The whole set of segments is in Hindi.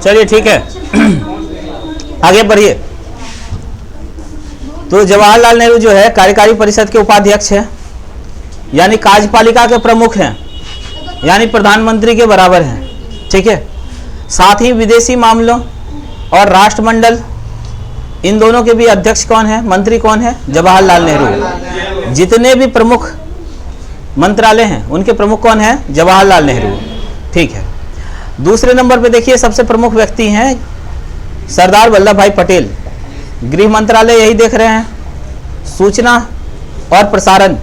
चलिए ठीक है, आगे बढ़िए। तो जवाहरलाल नेहरू जो है कार्यकारी परिषद के उपाध्यक्ष हैं, यानी कार्यपालिका के प्रमुख हैं, यानी प्रधानमंत्री के बराबर हैं। ठीक है, साथ ही विदेशी मामलों और राष्ट्रमंडल, इन दोनों के भी अध्यक्ष कौन है, मंत्री कौन है, जवाहरलाल नेहरू। जितने भी प्रमुख मंत्रालय हैं उनके प्रमुख कौन है, जवाहरलाल नेहरू। ठीक है, दूसरे नंबर पे देखिए सबसे प्रमुख व्यक्ति हैं सरदार वल्लभ भाई पटेल। गृह मंत्रालय यही देख रहे हैं, सूचना और प्रसारण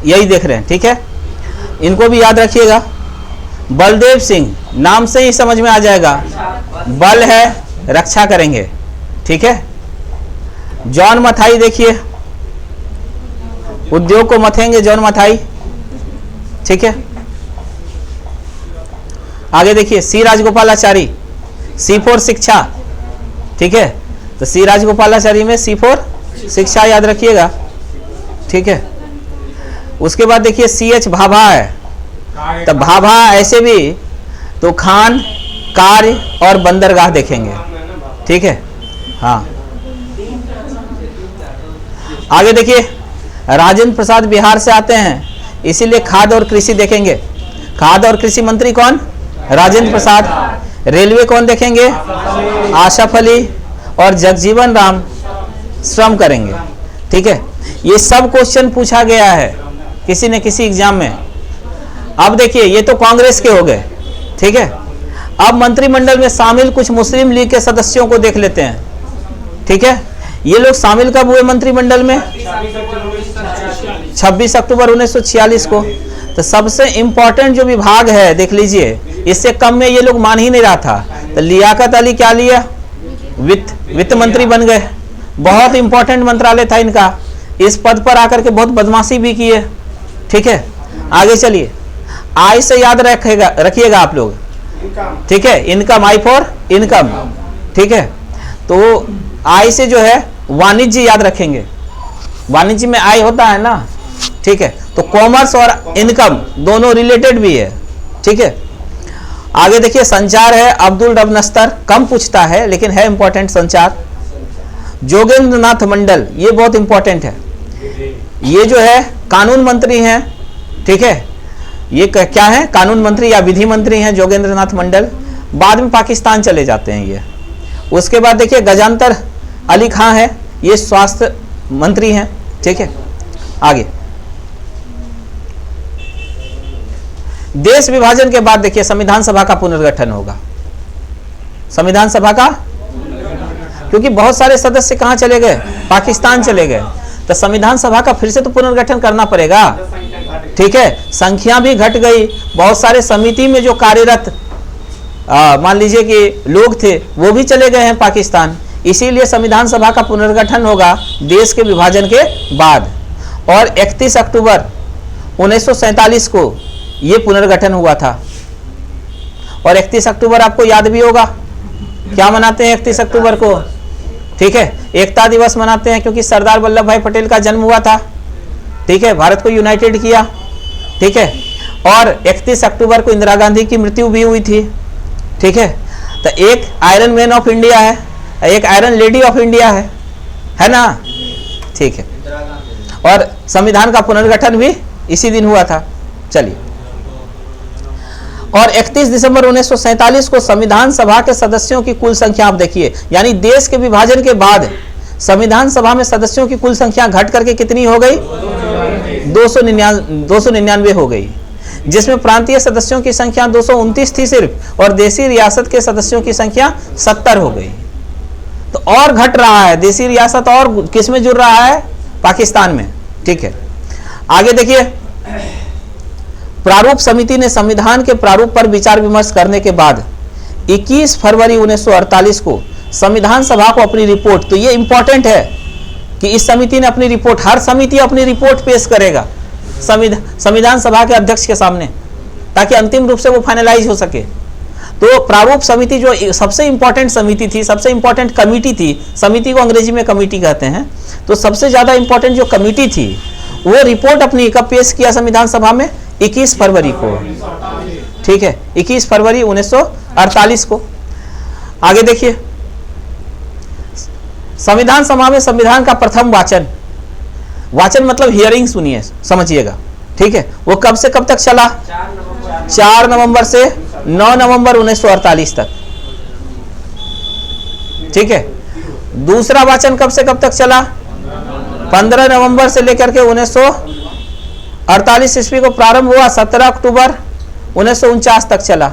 यही देख रहे हैं। ठीक है, इनको भी याद रखिएगा। बलदेव सिंह, नाम से ही समझ में आ जाएगा, बल है, रक्षा करेंगे। ठीक है, जॉन मथाई देखिए, उद्योग को मथेंगे जॉन मथाई। ठीक है, आगे देखिए सी राजगोपालाचारी, C4 शिक्षा। ठीक है, तो सी राजगोपालाचारी में C4 शिक्षा याद रखिएगा। ठीक है, उसके बाद देखिए CH भाभा है, तो भाभा ऐसे भी तो खान, कार्य और बंदरगाह देखेंगे। ठीक है, हाँ। आगे देखिए राजेंद्र प्रसाद बिहार से आते हैं, इसीलिए खाद्य और कृषि देखेंगे। खाद्य और कृषि मंत्री कौन, राजेंद्र प्रसाद। रेलवे कौन देखेंगे, आशफ अली और जगजीवन राम श्रम करेंगे। ठीक है, ये सब क्वेश्चन पूछा गया है किसी न किसी एग्जाम में। अब देखिए ये तो कांग्रेस के हो गए। ठीक है, अब मंत्रिमंडल में शामिल कुछ मुस्लिम लीग के सदस्यों को देख लेते हैं। ठीक है, ये लोग शामिल कब हुए मंत्रिमंडल में, 26 अक्टूबर 1946 को। तो सबसे इंपॉर्टेंट जो विभाग है देख लीजिए, इससे कम में ये लोग मान ही नहीं रहा था। तो लियाकत अली क्या लिया, वित्त मंत्री बन गए। बहुत इंपॉर्टेंट मंत्रालय था इनका, इस पद पर आकर के बहुत बदमाशी भी की है। ठीक है, आगे चलिए, आय से याद रखिएगा आप लोग। ठीक है, इनकम, आई फॉर इनकम। ठीक है, तो आय से जो है वाणिज्य याद रखेंगे, वाणिज्य में आय होता है ना। ठीक है, तो कॉमर्स और इनकम दोनों रिलेटेड भी है। ठीक है, आगे देखिए संचार है अब्दुल रब नस्तर, कम पूछता है लेकिन है इंपॉर्टेंट संचार। जोगेंद्र नाथ मंडल, ये बहुत इंपॉर्टेंट है, ये जो है कानून मंत्री हैं। ठीक है, ये क्या है, कानून मंत्री या विधि मंत्री हैं जोगेंद्र नाथ मंडल। बाद में पाकिस्तान चले जाते हैं ये। उसके बाद देखिए गजानतर अली खां है, ये स्वास्थ्य मंत्री हैं। ठीक है, आगे देश विभाजन के बाद देखिए संविधान सभा का पुनर्गठन होगा। संविधान सभा का, क्योंकि बहुत सारे सदस्य कहां चले गए, पाकिस्तान चले गए, तो संविधान सभा का फिर से तो पुनर्गठन करना पड़ेगा। ठीक है, संख्या भी घट गई, बहुत सारे समिति में जो कार्यरत मान लीजिए कि लोग थे वो भी चले गए हैं पाकिस्तान, इसीलिए संविधान सभा का पुनर्गठन होगा देश के विभाजन के बाद। और 31 अक्टूबर 1947 को ये पुनर्गठन हुआ था। और 31 अक्टूबर आपको याद भी होगा, क्या मनाते हैं 31 अक्टूबर को, ठीक है, एकता दिवस मनाते हैं, क्योंकि सरदार वल्लभ भाई पटेल का जन्म हुआ था। ठीक है, भारत को यूनाइटेड किया। ठीक है, और 31 अक्टूबर को इंदिरा गांधी की मृत्यु भी हुई थी। ठीक है, तो एक आयरन मैन ऑफ इंडिया है, एक आयरन लेडी ऑफ इंडिया है ना। ठीक है, और संविधान का पुनर्गठन भी इसी दिन हुआ था। चलिए, और 31 दिसंबर 1947 को संविधान सभा के सदस्यों की कुल संख्या आप देखिए, यानी देश के विभाजन के बाद संविधान सभा में सदस्यों की कुल संख्या घट करके कितनी हो गई, 299 हो गई, जिसमें प्रांतीय सदस्यों की संख्या 229 थी सिर्फ, और देसी रियासत के सदस्यों की संख्या 70 हो गई। तो और घट रहा है, देसी रियासत और किस में जुड़ रहा है, पाकिस्तान में। ठीक है, आगे देखिए, प्रारूप समिति ने संविधान के प्रारूप पर विचार विमर्श करने के बाद 21 फरवरी 1948 को संविधान सभा को अपनी रिपोर्ट, तो ये इंपॉर्टेंट है कि इस समिति ने अपनी रिपोर्ट, हर समिति अपनी रिपोर्ट पेश करेगा संविधान सभा के अध्यक्ष के सामने, ताकि अंतिम रूप से वो फाइनलाइज हो सके। तो प्रारूप समिति जो सबसे इंपॉर्टेंट समिति थी, सबसे इंपॉर्टेंट कमिटी थी, समिति को अंग्रेजी में कमिटी कहते हैं, तो सबसे ज्यादा इंपॉर्टेंट जो कमिटी थी वो रिपोर्ट अपनी कब पेश किया संविधान सभा में, 21 फरवरी को। ठीक है, 21 फरवरी 1948 को। आगे देखिए, संविधान सभा में संविधान का प्रथम वाचन, वाचन मतलब हियरिंग, सुनिए समझिएगा, ठीक है। वो कब से कब तक चला? 4 नवंबर से 9 नवंबर 1948 तक, ठीक है। दूसरा वाचन कब से कब तक चला? 15 नवंबर से लेकर के 1948 ईस्वी को प्रारंभ हुआ, 17 अक्टूबर 1949 तक चला।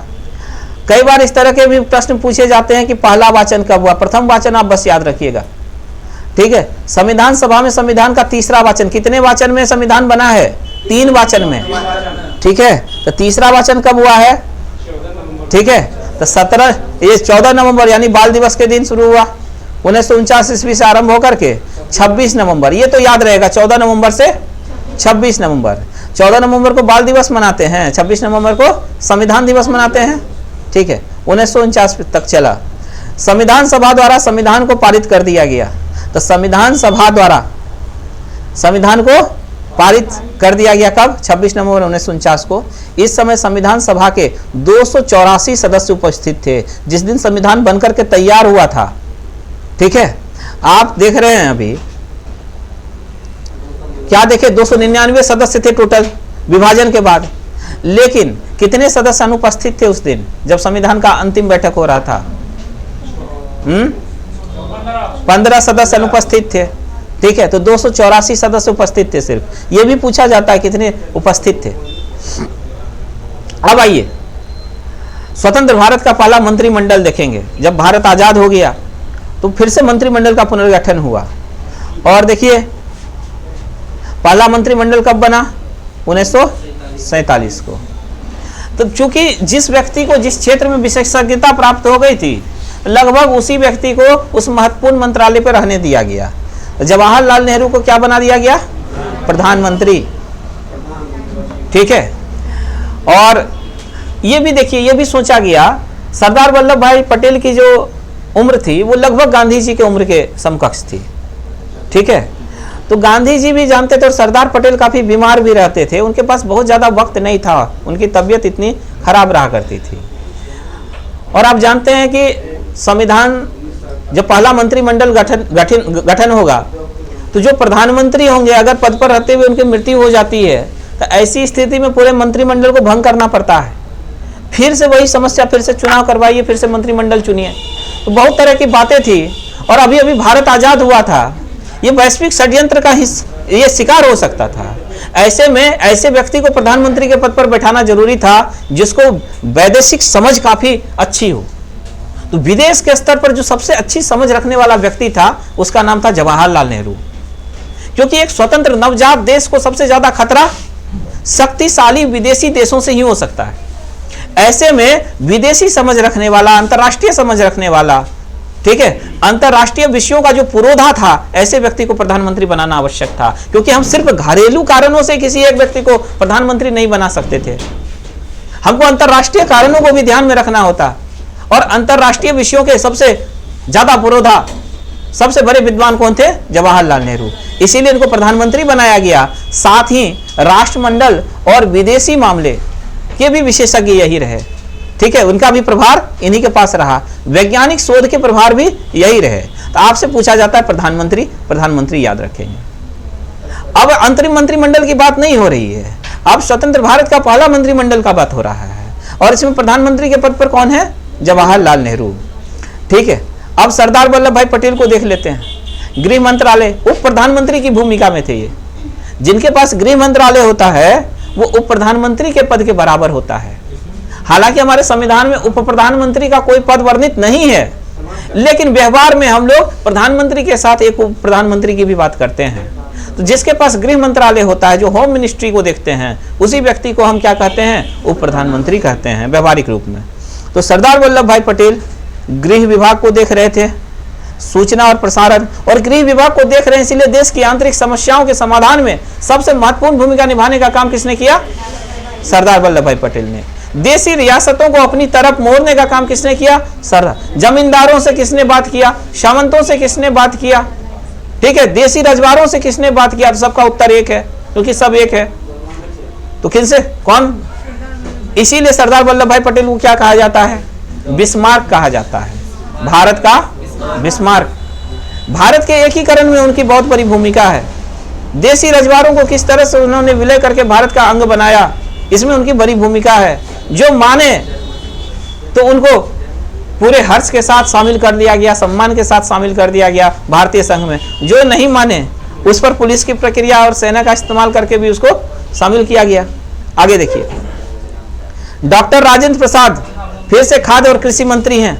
कई बार इस तरह के भी प्रश्न पूछे जाते हैं कि पहला वाचन कब हुआ। प्रथम वाचन आप बस याद रखिएगा, ठीक है। संविधान सभा में संविधान का तीसरा वाचन, कितने वाचन में संविधान बना है? 3 वाचन में, ठीक है। तो तीसरा वाचन कब हुआ है? ठीक है, तो 14 नवंबर यानी बाल दिवस के दिन शुरू हुआ, 1949 ईस्वी से आरंभ होकर के 26 नवंबर, ये तो याद रहेगा, 14 नवंबर से 26 नवंबर। 14 नवंबर को बाल दिवस मनाते हैं, 26 नवंबर को संविधान दिवस मनाते हैं, ठीक है। 1949 तक चला। संविधान सभा द्वारा संविधान को पारित कर दिया गया। तो संविधान सभा द्वारा संविधान को पारित कर दिया गया कब? 26 नवंबर 1949 को। इस समय संविधान सभा के 284 सदस्य उपस्थित थे जिस दिन संविधान बनकर के तैयार हुआ था, ठीक है। आप देख रहे हैं अभी क्या देखे, 299 सदस्य थे टोटल विभाजन के बाद, लेकिन कितने सदस्य अनुपस्थित थे उस दिन जब संविधान का अंतिम बैठक हो रहा था? 15 सदस्य अनुपस्थित थे, ठीक है। तो 284 सदस्य उपस्थित थे सिर्फ। यह भी पूछा जाता है कितने उपस्थित थे। अब आइए स्वतंत्र भारत का पहला मंत्रिमंडल देखेंगे। जब भारत आजाद हो गया तो फिर से मंत्रिमंडल का पुनर्गठन हुआ, और देखिए पहला मंत्रिमंडल कब बना? 1947 को। तो चूंकि जिस व्यक्ति को जिस क्षेत्र में विशेषज्ञता प्राप्त हो गई थी, लगभग उसी व्यक्ति को उस महत्वपूर्ण मंत्रालय पर रहने दिया गया। जवाहरलाल नेहरू को क्या बना दिया गया? प्रधानमंत्री, ठीक है। और ये भी देखिए, ये भी सोचा गया, सरदार वल्लभ भाई पटेल की जो उम्र थी वो लगभग गांधी जी की उम्र के समकक्ष थी, ठीक है। तो गांधी जी भी जानते थे और सरदार पटेल काफी बीमार भी रहते थे, उनके पास बहुत ज्यादा वक्त नहीं था, उनकी तबीयत इतनी खराब रहा करती थी। और आप जानते हैं कि संविधान जब पहला मंत्रिमंडल गठन होगा तो जो प्रधानमंत्री होंगे अगर पद पर रहते हुए उनकी मृत्यु हो जाती है तो ऐसी स्थिति में पूरे मंत्रिमंडल को भंग करना पड़ता है। फिर से वही समस्या, फिर से चुनाव करवाइए, फिर से मंत्रिमंडल चुनिए। तो बहुत तरह की बातें थी। और अभी अभी भारत आजाद हुआ था, ये वैश्विक षड्यंत्र का ये शिकार हो सकता था। ऐसे में ऐसे व्यक्ति को प्रधानमंत्री के पद पर बैठाना जरूरी था जिसको वैदेशिक समझ काफी अच्छी हो। तो विदेश के स्तर पर जो सबसे अच्छी समझ रखने वाला व्यक्ति था उसका नाम था जवाहरलाल नेहरू। क्योंकि एक स्वतंत्र नवजात देश को सबसे ज्यादा खतरा शक्तिशाली विदेशी देशों से ही हो सकता है। ऐसे में विदेशी समझ रखने वाला, अंतर्राष्ट्रीय समझ रखने वाला, ठीक है, अंतर्राष्ट्रीय विषयों का जो पुरोधा था, ऐसे व्यक्ति को प्रधानमंत्री बनाना आवश्यक था। क्योंकि हम सिर्फ घरेलू कारणों से किसी एक व्यक्ति को प्रधानमंत्री नहीं बना सकते थे, हमको अंतर्राष्ट्रीय कारणों को भी ध्यान में रखना होता। और अंतर्राष्ट्रीय विषयों के सबसे ज्यादा पुरोधा, सबसे बड़े विद्वान कौन थे? जवाहरलाल नेहरू। इसीलिए इनको प्रधानमंत्री बनाया गया। साथ ही राष्ट्रमंडल और विदेशी मामले के भी विशेषज्ञ यही रहे, ठीक है, उनका भी प्रभार इन्हीं के पास रहा। वैज्ञानिक शोध के प्रभार भी यही रहे। तो आपसे पूछा जाता है प्रधानमंत्री, प्रधानमंत्री याद रखेंगे। अब अंतरिम मंत्रिमंडल की बात नहीं हो रही है, अब स्वतंत्र भारत का पहला मंत्रिमंडल का बात हो रहा है। और इसमें प्रधानमंत्री के पद पर कौन है? जवाहरलाल नेहरू, ठीक है। अब सरदार वल्लभ भाई पटेल को देख लेते हैं। गृह मंत्रालय, उप प्रधानमंत्री की भूमिका में थे ये। जिनके पास गृह मंत्रालय होता है वो उप प्रधानमंत्री के पद के बराबर होता है। हालांकि हमारे संविधान में उप प्रधानमंत्री का कोई पद वर्णित नहीं है, लेकिन व्यवहार में हम लोग प्रधानमंत्री के साथ एक उप प्रधानमंत्री की भी बात करते हैं। तो जिसके पास गृह मंत्रालय होता है, जो होम मिनिस्ट्री को देखते हैं, उसी व्यक्ति को हम क्या कहते हैं? उप प्रधानमंत्री कहते हैं व्यवहारिक रूप में। तो सरदार वल्लभ भाई पटेल गृह विभाग को देख रहे थे, सूचना और प्रसारण और गृह विभाग को देख रहे हैं, इसीलिए देश की आंतरिक समस्याओं के समाधान में सबसे महत्वपूर्ण भूमिका निभाने का काम किसने किया? सरदार वल्लभ भाई पटेल ने। देशी रियासतों को अपनी तरफ मोड़ने का काम किसने किया? सरदार। जमींदारों से किसने बात किया? सामंतों से किसने बात किया? ठीक है, देशी रजवाड़ों से किसने बात किया? तो सबका उत्तर एक है, क्योंकि सब एक है। तो किनसे? कौन? इसीलिए सरदार वल्लभ भाई पटेल को क्या कहा जाता है? बिस्मार्क कहा जाता है। भारत का बिस्मार्क। भारत के एकीकरण में उनकी बहुत बड़ी भूमिका है। देसी रजवाड़ों को किस तरह से उन्होंने विलय करके भारत का अंग बनाया, इसमें उनकी बड़ी भूमिका है। जो माने तो उनको पूरे हर्ष के साथ शामिल कर दिया गया, सम्मान के साथ शामिल कर दिया गया भारतीय संघ में। जो नहीं माने उस पर पुलिस की प्रक्रिया और सेना का इस्तेमाल करके भी उसको शामिल किया गया। आगे देखिए, डॉक्टर राजेंद्र प्रसाद फिर से खाद्य और कृषि मंत्री हैं,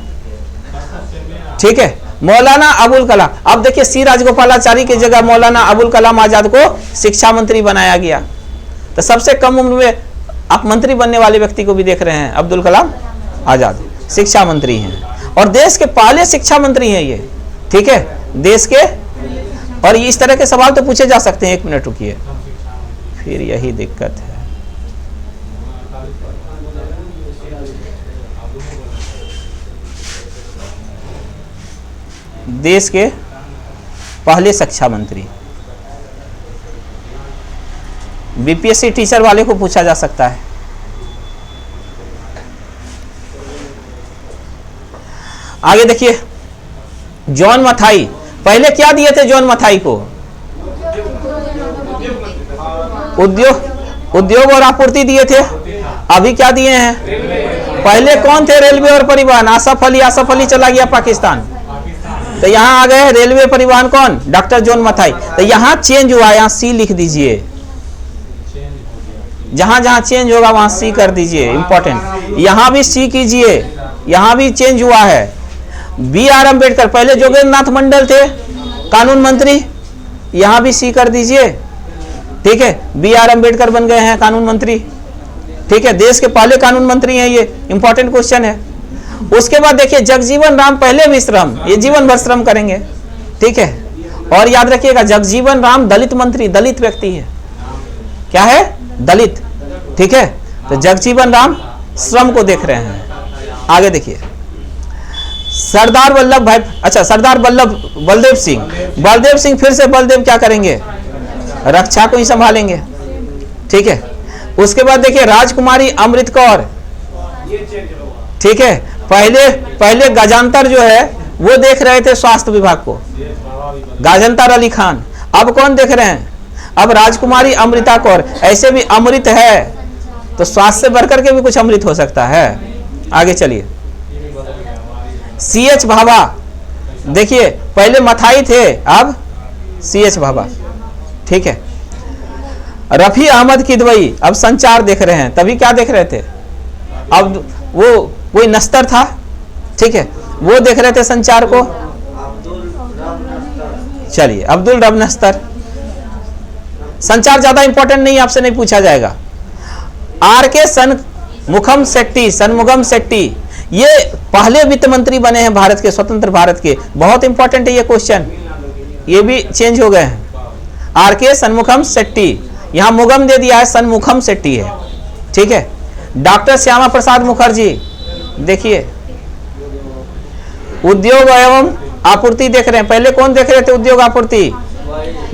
ठीक है। मौलाना अबुल कलाम, अब देखिए सी राजगोपालाचारी की जगह मौलाना अबुल कलाम आजाद को शिक्षा मंत्री बनाया गया। तो सबसे कम उम्र में आप मंत्री बनने वाले व्यक्ति को भी देख रहे हैं, अब्दुल कलाम आजाद शिक्षा मंत्री हैं और देश के पहले शिक्षा मंत्री हैं ये, ठीक है, देश के। और इस तरह के सवाल तो पूछे जा सकते हैं। एक मिनट रुकिए, फिर यही दिक्कत है। देश के पहले शिक्षा मंत्री, बीपीएससी टीचर वाले को पूछा जा सकता है। आगे देखिए, जॉन मथाई, पहले क्या दिए थे जॉन मथाई को? उद्योग और आपूर्ति दिए थे। अभी क्या दिए हैं? पहले कौन थे? रेलवे और परिवहन। आसफ अली चला गया पाकिस्तान, तो यहाँ आ गए रेलवे परिवहन कौन? Doctor John Mathai. तो यहाँ चेंज हुआ, यहाँ सी लिख दीजिए, जहां जहां चेंज होगा वहां सी कर दीजिए, इंपॉर्टेंट। यहां भी सी कीजिए, यहां भी चेंज हुआ है। बी आर अम्बेडकर, पहले जोगेंद्र नाथ मंडल थे कानून मंत्री, यहां भी सी कर दीजिए, ठीक है। बी आर अम्बेडकर बन गए हैं कानून मंत्री, ठीक है, देश के पहले कानून मंत्री हैं, ये इंपॉर्टेंट क्वेश्चन है। उसके बाद देखिए जगजीवन राम, पहले भी श्रम, ये जीवन भर श्रम करेंगे, ठीक है। और याद रखिएगा जगजीवन राम दलित मंत्री, दलित व्यक्ति है, क्या है? दलित, ठीक है। तो जगजीवन राम श्रम को देख रहे हैं। आगे देखिए, सरदार वल्लभ भाई, अच्छा सरदार बलदेव सिंह, फिर से बलदेव क्या करेंगे? रक्षा को ही संभालेंगे, ठीक है। उसके बाद देखिए राजकुमारी अमृत कौर, ठीक है। पहले गजानतर जो है वो देख रहे थे स्वास्थ्य विभाग को, गाजंतर अली खान। अब कौन देख रहे हैं? अब राजकुमारी अमृता कौर। ऐसे भी अमृत है तो स्वास्थ्य से बढ़कर के भी कुछ अमृत हो सकता है। आगे चलिए, CH भाभा, देखिए पहले मथाई थे, अब CH भाभा, ठीक है। रफी अहमद किदवई, अब संचार देख रहे हैं, तभी क्या देख रहे थे? अब वो कोई नस्तर था, ठीक है, वो देख रहे थे संचार को। चलिए, अब्दुल रब नस्तर, संचार ज्यादा इंपॉर्टेंट नहीं, आपसे नहीं पूछा जाएगा। RK सनमुगम शेट्टी, ये पहले वित्त मंत्री बने हैं भारत के, स्वतंत्र भारत के। बहुत इंपॉर्टेंट है ये क्वेश्चन, ये भी चेंज हो गए हैं। RK सनमुगम शेट्टी, यहां मुगम दे दिया है, सनमुखम शेट्टी है, ठीक है। डॉक्टर श्यामा प्रसाद मुखर्जी, देखिए उद्योग एवं आपूर्ति देख रहे हैं। पहले कौन देख रहे थे? उद्योग आपूर्ति,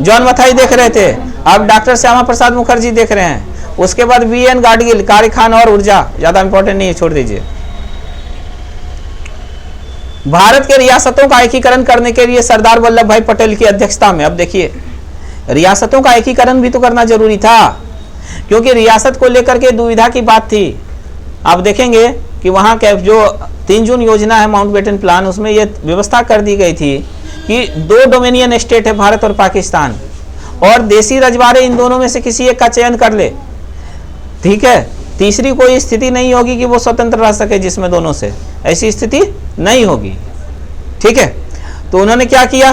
जॉन मथाई देख रहे थे, अब डॉक्टर श्यामा प्रसाद मुखर्जी देख रहे हैं। उसके बाद VN गाडगिल, कार्यखान और ऊर्जा, ज्यादा इंपॉर्टेंट नहीं है, छोड़ दीजिए। भारत के रियासतों का एकीकरण करने के लिए सरदार वल्लभ भाई पटेल की अध्यक्षता में, अब देखिए रियासतों का एकीकरण भी तो करना जरूरी था, क्योंकि रियासत को लेकर के दुविधा की बात थी। आप देखेंगे कि वहां के जो 3 जून योजना है, माउंटबेटन प्लान, उसमें यह व्यवस्था कर दी गई थी कि 2 डोमिनियन स्टेट है, भारत और पाकिस्तान, और देसी रजवाड़े इन दोनों में से किसी एक का चयन कर ले, ठीक है। तीसरी कोई स्थिति नहीं होगी कि वो स्वतंत्र रह सके जिसमें दोनों से, ऐसी स्थिति नहीं होगी, ठीक है। तो उन्होंने क्या किया?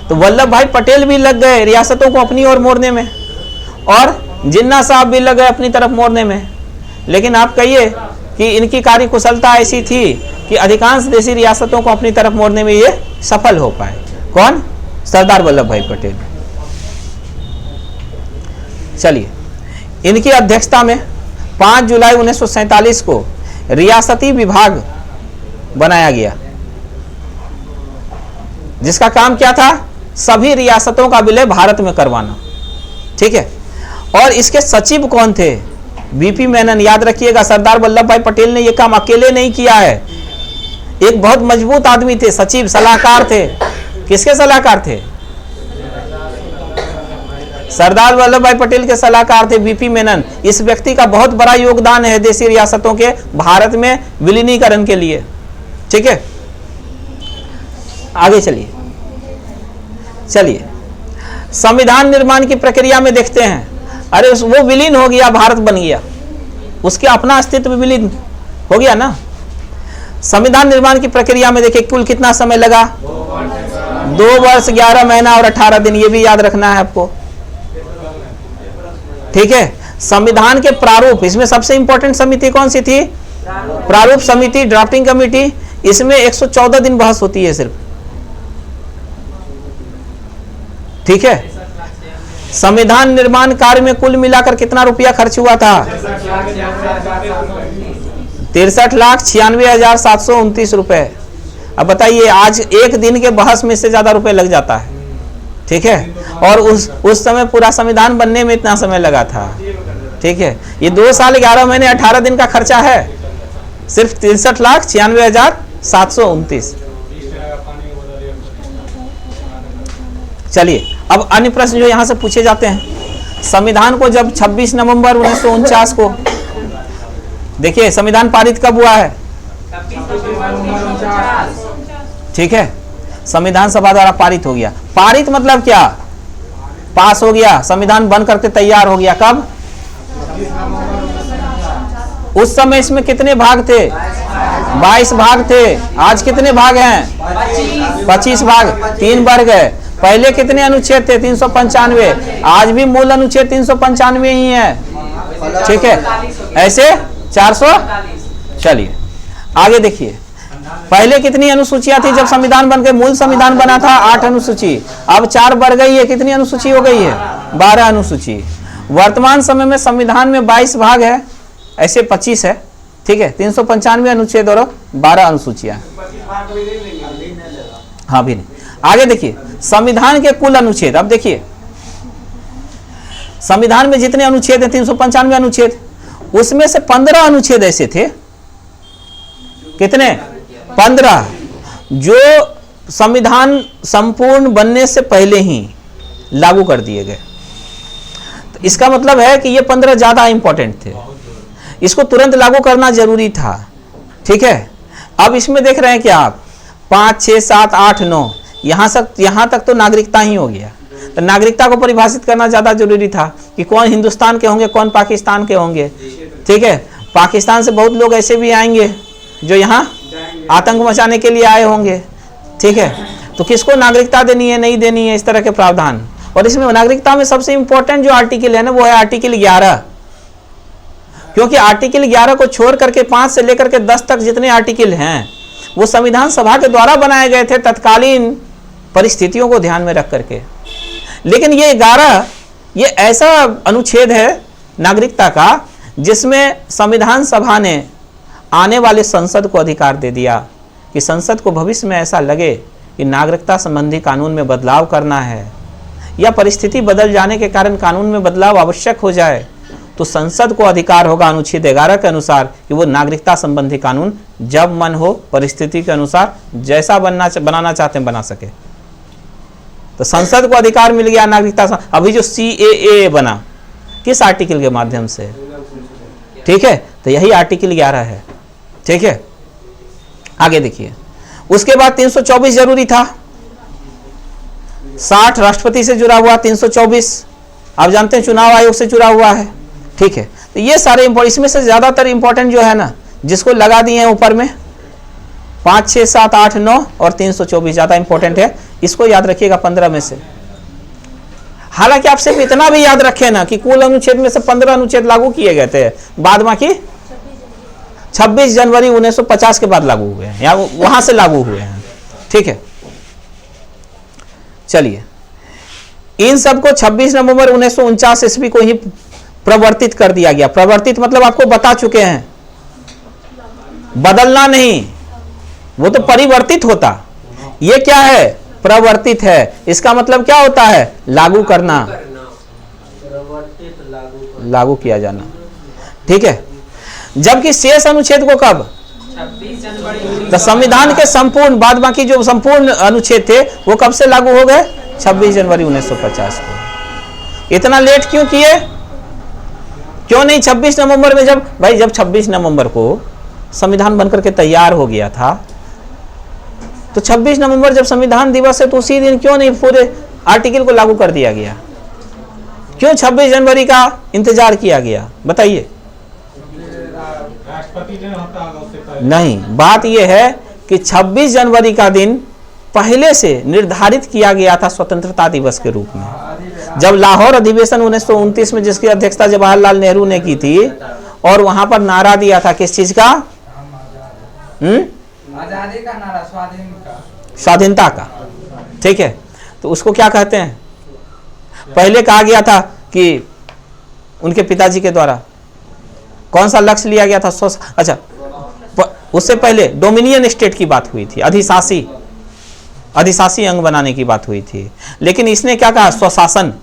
तो वल्लभ भाई पटेल भी लग गए रियासतों को अपनी ओर मोड़ने में, और जिन्ना साहब भी लग गए अपनी तरफ मोड़ने में। लेकिन आप कहिए कि इनकी कार्यकुशलता ऐसी थी कि अधिकांश देशी रियासतों को अपनी तरफ मोड़ने में ये सफल हो पाए। कौन? सरदार वल्लभ भाई पटेल। चलिए, इनकी अध्यक्षता में 5 जुलाई 1947 को रियासती विभाग बनाया गया, जिसका काम क्या था? सभी रियासतों का विलय भारत में करवाना, ठीक है। और इसके सचिव कौन थे? BP मेनन। याद रखिएगा, सरदार वल्लभ भाई पटेल ने यह काम अकेले नहीं किया है, एक बहुत मजबूत आदमी थे, सचिव, सलाहकार थे। किसके सलाहकार थे? सरदार वल्लभ भाई पटेल के सलाहकार थे वीपी मेनन। इस व्यक्ति का बहुत बड़ा योगदान है देशी रियासतों के भारत में विलीनीकरण के लिए। ठीक है, आगे चलिए। संविधान निर्माण की प्रक्रिया में देखते हैं, अरे वो विलीन हो गया, भारत बन गया, उसके अपना अस्तित्व विलीन हो गया ना। संविधान निर्माण की प्रक्रिया में देखिए कुल कितना समय लगा? 2 वर्ष 11 महीना और 18 दिन, ये भी याद रखना है आपको। ठीक है, संविधान के प्रारूप, इसमें सबसे इंपॉर्टेंट समिति कौन सी थी? प्रारूप समिति, ड्राफ्टिंग कमेटी। इसमें 114 दिन बहस होती है सिर्फ। ठीक है, संविधान निर्माण कार्य में कुल मिलाकर कितना रुपया खर्च हुआ था? 63,96,729 रुपए। अब बताइए, आज एक दिन के बहस में इससे ज्यादा रुपए लग जाता है। ठीक है, और उस समय पूरा संविधान बनने में इतना समय लगा था। ठीक है, ये 2 साल 11 महीने 18 दिन का खर्चा है सिर्फ 63,96,729। चलिए, अब अन्य प्रश्न जो यहां से पूछे जाते हैं। संविधान को जब 26 नवंबर 1949 को, देखिए संविधान पारित कब हुआ है? ठीक है, संविधान सभा द्वारा पारित हो गया। पारित मतलब क्या? पास हो गया, संविधान बन करके तैयार हो गया। कब? उस समय इसमें कितने भाग थे? 22 भाग थे। आज कितने भाग हैं? 25 भाग, 3 वर्ग है। पहले कितने अनुच्छेद थे? 395। आज भी मूल अनुच्छेद 395 ही है। ठीक है, ऐसे 400। चलिए आगे देखिए, पहले कितनी अनुसूचियां थी जब संविधान बन के? मूल संविधान बना था 8 अनुसूची, अब 4 बढ़ गई है। कितनी अनुसूची हो गई है? 12 अनुसूची। वर्तमान समय में संविधान में 22 भाग है, ऐसे 25 है। ठीक है, 395 अनुच्छेद और 12 अनुसूचियां। हाँ भी नहीं। आगे देखिए, संविधान के कुल अनुच्छेद। अब देखिए, संविधान में जितने अनुच्छेद है 395 अनुच्छेद, उसमें से 15 अनुच्छेद ऐसे थे। कितने? 15, जो संविधान संपूर्ण बनने से पहले ही लागू कर दिए गए। तो इसका मतलब है कि ये 15 ज्यादा इंपॉर्टेंट थे, इसको तुरंत लागू करना जरूरी था। ठीक है, अब इसमें देख रहे हैं कि आप 5, 6, 7, 8, 9, यहां तक तो नागरिकता ही हो गया। तो नागरिकता को परिभाषित करना ज्यादा जरूरी था कि कौन हिंदुस्तान के होंगे, कौन पाकिस्तान के होंगे। ठीक है, पाकिस्तान से बहुत लोग ऐसे भी आएंगे जो यहाँ आतंक मचाने के लिए आए होंगे। ठीक है, तो किसको नागरिकता देनी है, नहीं देनी है, इस तरह के प्रावधान। और इसमें नागरिकता में सबसे इंपॉर्टेंट जो आर्टिकल है ना, वो है आर्टिकल 11। क्योंकि आर्टिकल 11 को छोड़ करके 5 से लेकर के 10 तक जितने आर्टिकल हैं वो संविधान सभा के द्वारा बनाए गए थे तत्कालीन परिस्थितियों को ध्यान में रख करके। लेकिन ये 11 ये ऐसा अनुच्छेद है नागरिकता का जिसमें संविधान सभा ने आने वाले संसद को अधिकार दे दिया कि संसद को भविष्य में ऐसा लगे कि नागरिकता संबंधी कानून में बदलाव करना है या परिस्थिति बदल जाने के कारण कानून में बदलाव आवश्यक हो जाए, तो संसद को अधिकार होगा अनुच्छेद 11 के अनुसार कि वो नागरिकता संबंधी कानून जब मन हो परिस्थिति के अनुसार जैसा बनाना चाहते हैं बना सके। तो संसद को अधिकार मिल गया नागरिकता। अभी जो CAA बना किस आर्टिकल के माध्यम से? ठीक है, तो यही आर्टिकल 11 है। ठीक है, आगे देखिए, उसके बाद 324 जरूरी था। 60 राष्ट्रपति से जुड़ा हुआ, 324 आप जानते हैं चुनाव आयोग से जुड़ा हुआ है। ठीक है, तो ये सारे इसमें से ज्यादातर इंपॉर्टेंट जो है ना, जिसको लगा दिए हैं ऊपर में 5, 6, 7, 8, 9 और 324 ज्यादा इंपॉर्टेंट है। इसको याद रखिएगा 15 में से। हालांकि आप सिर्फ इतना भी याद रखें ना कि कुल अनुच्छेद में से 15 अनुच्छेद लागू किए गए थे, बाद बाकी 26 जनवरी 1950 के बाद लागू हुए हैं या वहां से लागू हुए हैं। ठीक है, चलिए, इन सबको 26 नवंबर 1949 ईस्वी को ही प्रवर्तित कर दिया गया। प्रवर्तित मतलब आपको बता चुके हैं, बदलना नहीं, वो तो परिवर्तित होता। ये क्या है? प्रवर्तित है। इसका मतलब क्या होता है? लागू करना, लागू किया जाना। ठीक है, जबकि शेष अनुच्छेद को कब? तो संविधान के संपूर्ण बाद बाकी जो संपूर्ण अनुच्छेद थे वो कब से लागू हो गए? 26 जनवरी 1950 को। इतना लेट क्यों किए? क्यों नहीं 26 नवंबर में? जब 26 नवंबर को संविधान बनकर के तैयार हो गया था, तो 26 नवंबर जब संविधान दिवस है तो उसी दिन क्यों नहीं पूरे आर्टिकल को लागू कर दिया गया? क्यों 26 जनवरी का इंतजार किया गया? बताइए। नहीं, बात यह है कि 26 जनवरी का दिन पहले से निर्धारित किया गया था स्वतंत्रता दिवस के रूप में। जब लाहौर अधिवेशन 1929 में, जिसकी अध्यक्षता जवाहरलाल नेहरू ने की थी, और वहां पर नारा दिया था किस चीज का? आजादी का नारा, स्वाधीनता का। ठीक है, तो उसको क्या कहते हैं? पहले कहा गया था कि उनके पिताजी के द्वारा कौन सा लक्ष्य लिया गया था? अच्छा, उससे पहले डोमिनियन स्टेट की बात हुई थी, अधिशासी अंग बनाने की बात हुई थी। लेकिन इसने क्या कहा? स्वशासन।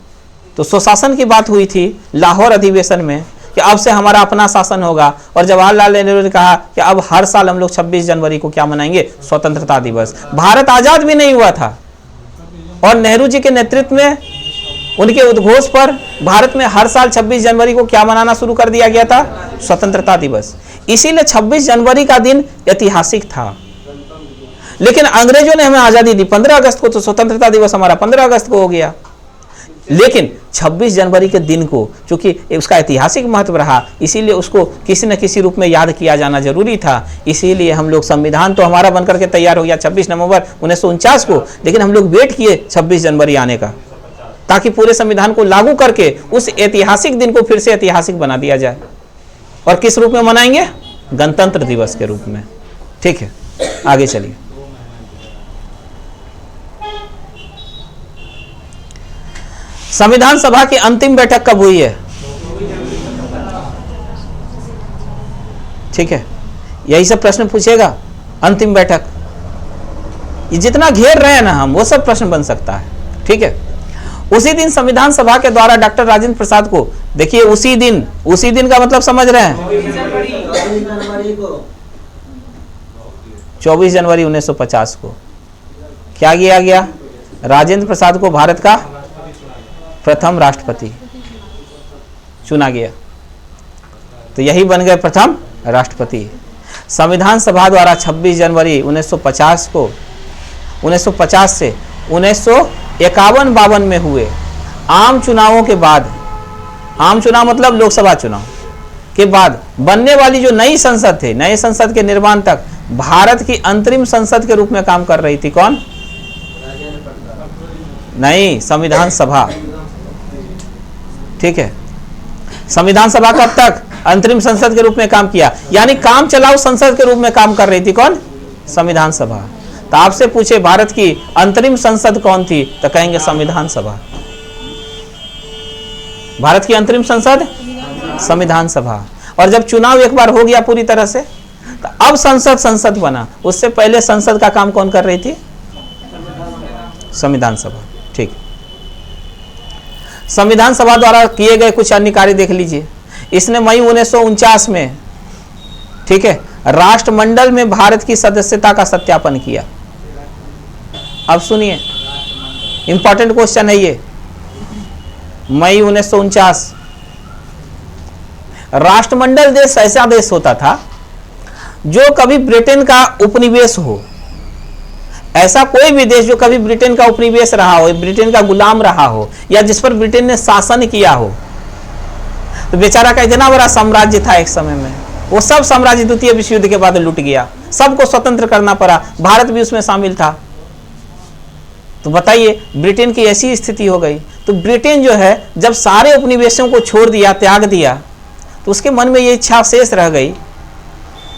तो स्वशासन की बात हुई थी लाहौर अधिवेशन में कि अब से हमारा अपना शासन होगा। और जवाहरलाल नेहरू ने कहा कि अब हर साल हम लोग 26 जनवरी को क्या मनाएंगे? स्वतंत्रता दिवस। भारत आजाद भी नहीं हुआ था, और नेहरू जी के नेतृत्व में, उनके उद्घोष पर भारत में हर साल 26 जनवरी को क्या मनाना शुरू कर दिया गया था? स्वतंत्रता दिवस। इसीलिए 26 जनवरी का दिन ऐतिहासिक था। लेकिन अंग्रेजों ने हमें आजादी दी 15 अगस्त को, तो स्वतंत्रता दिवस हमारा 15 अगस्त को हो गया। लेकिन 26 जनवरी के दिन को चूंकि उसका ऐतिहासिक महत्व रहा, इसीलिए उसको किसी न किसी रूप में याद किया जाना जरूरी था। इसीलिए हम लोग, संविधान तो हमारा बनकर के तैयार हो गया 26 नवंबर 1949 को, लेकिन हम लोग वेट किए 26 जनवरी आने का, ताकि पूरे संविधान को लागू करके उस ऐतिहासिक दिन को फिर से ऐतिहासिक बना दिया जाए। और किस रूप में मनाएंगे? गणतंत्र दिवस के रूप में। ठीक है, आगे चलिए। संविधान सभा की अंतिम बैठक कब हुई है? ठीक है, यही सब प्रश्न पूछेगा। अंतिम बैठक, ये जितना घेर रहे हैं ना हम, वो सब प्रश्न बन सकता है। ठीक है, उसी दिन संविधान सभा के द्वारा डॉक्टर राजेंद्र प्रसाद को, देखिए उसी दिन का मतलब समझ रहे हैं? 24 जनवरी 1950 को क्या किया गया? राजेंद्र प्रसाद को भारत का प्रथम राष्ट्रपति चुना गया। तो यही बन गए प्रथम राष्ट्रपति। संविधान सभा द्वारा 26 जनवरी 1950 को, 1950 से 1951-52 में हुए आम चुनावों के बाद, आम चुनाव मतलब लोकसभा चुनाव के बाद बनने वाली जो नई संसद थे, नए संसद के निर्माण तक भारत की अंतरिम संसद के रूप में काम कर रही थी। कौन? नहीं, संविधान सभा। ठीक है, संविधान सभा कब तक अंतरिम संसद के रूप में काम किया? यानी काम चलाऊ संसद के रूप में काम कर रही थी। कौन? संविधान सभा। तो आपसे पूछे भारत की अंतरिम संसद कौन थी, तो कहेंगे संविधान सभा। भारत की अंतरिम संसद संविधान सभा। और जब चुनाव एक बार हो गया पूरी तरह से, तो अब संसद बना। उससे पहले संसद का काम कौन कर रही थी? संविधान सभा। ठीक, संविधान सभा द्वारा किए गए कुछ अन्य कार्य देख लीजिए। इसने मई 1949 में, ठीक है, राष्ट्रमंडल में भारत की सदस्यता का सत्यापन किया। अब सुनिए, इंपॉर्टेंट क्वेश्चन है ये। मई 1949, राष्ट्रमंडल देश ऐसा देश होता था जो कभी ब्रिटेन का उपनिवेश हो। ऐसा कोई भी देश जो कभी ब्रिटेन का उपनिवेश रहा हो, ब्रिटेन का गुलाम रहा हो, या जिस पर ब्रिटेन ने शासन किया हो। तो बेचारा का इतना बड़ा साम्राज्य था एक समय में, वो सब साम्राज्य द्वितीय विश्व युद्ध के बाद लुट गया, सबको स्वतंत्र करना पड़ा, भारत भी उसमें शामिल था। तो बताइए, ब्रिटेन की ऐसी स्थिति हो गई। तो ब्रिटेन जो है जब सारे उपनिवेशों को छोड़ दिया, त्याग दिया, तो उसके मन में ये इच्छा शेष रह गई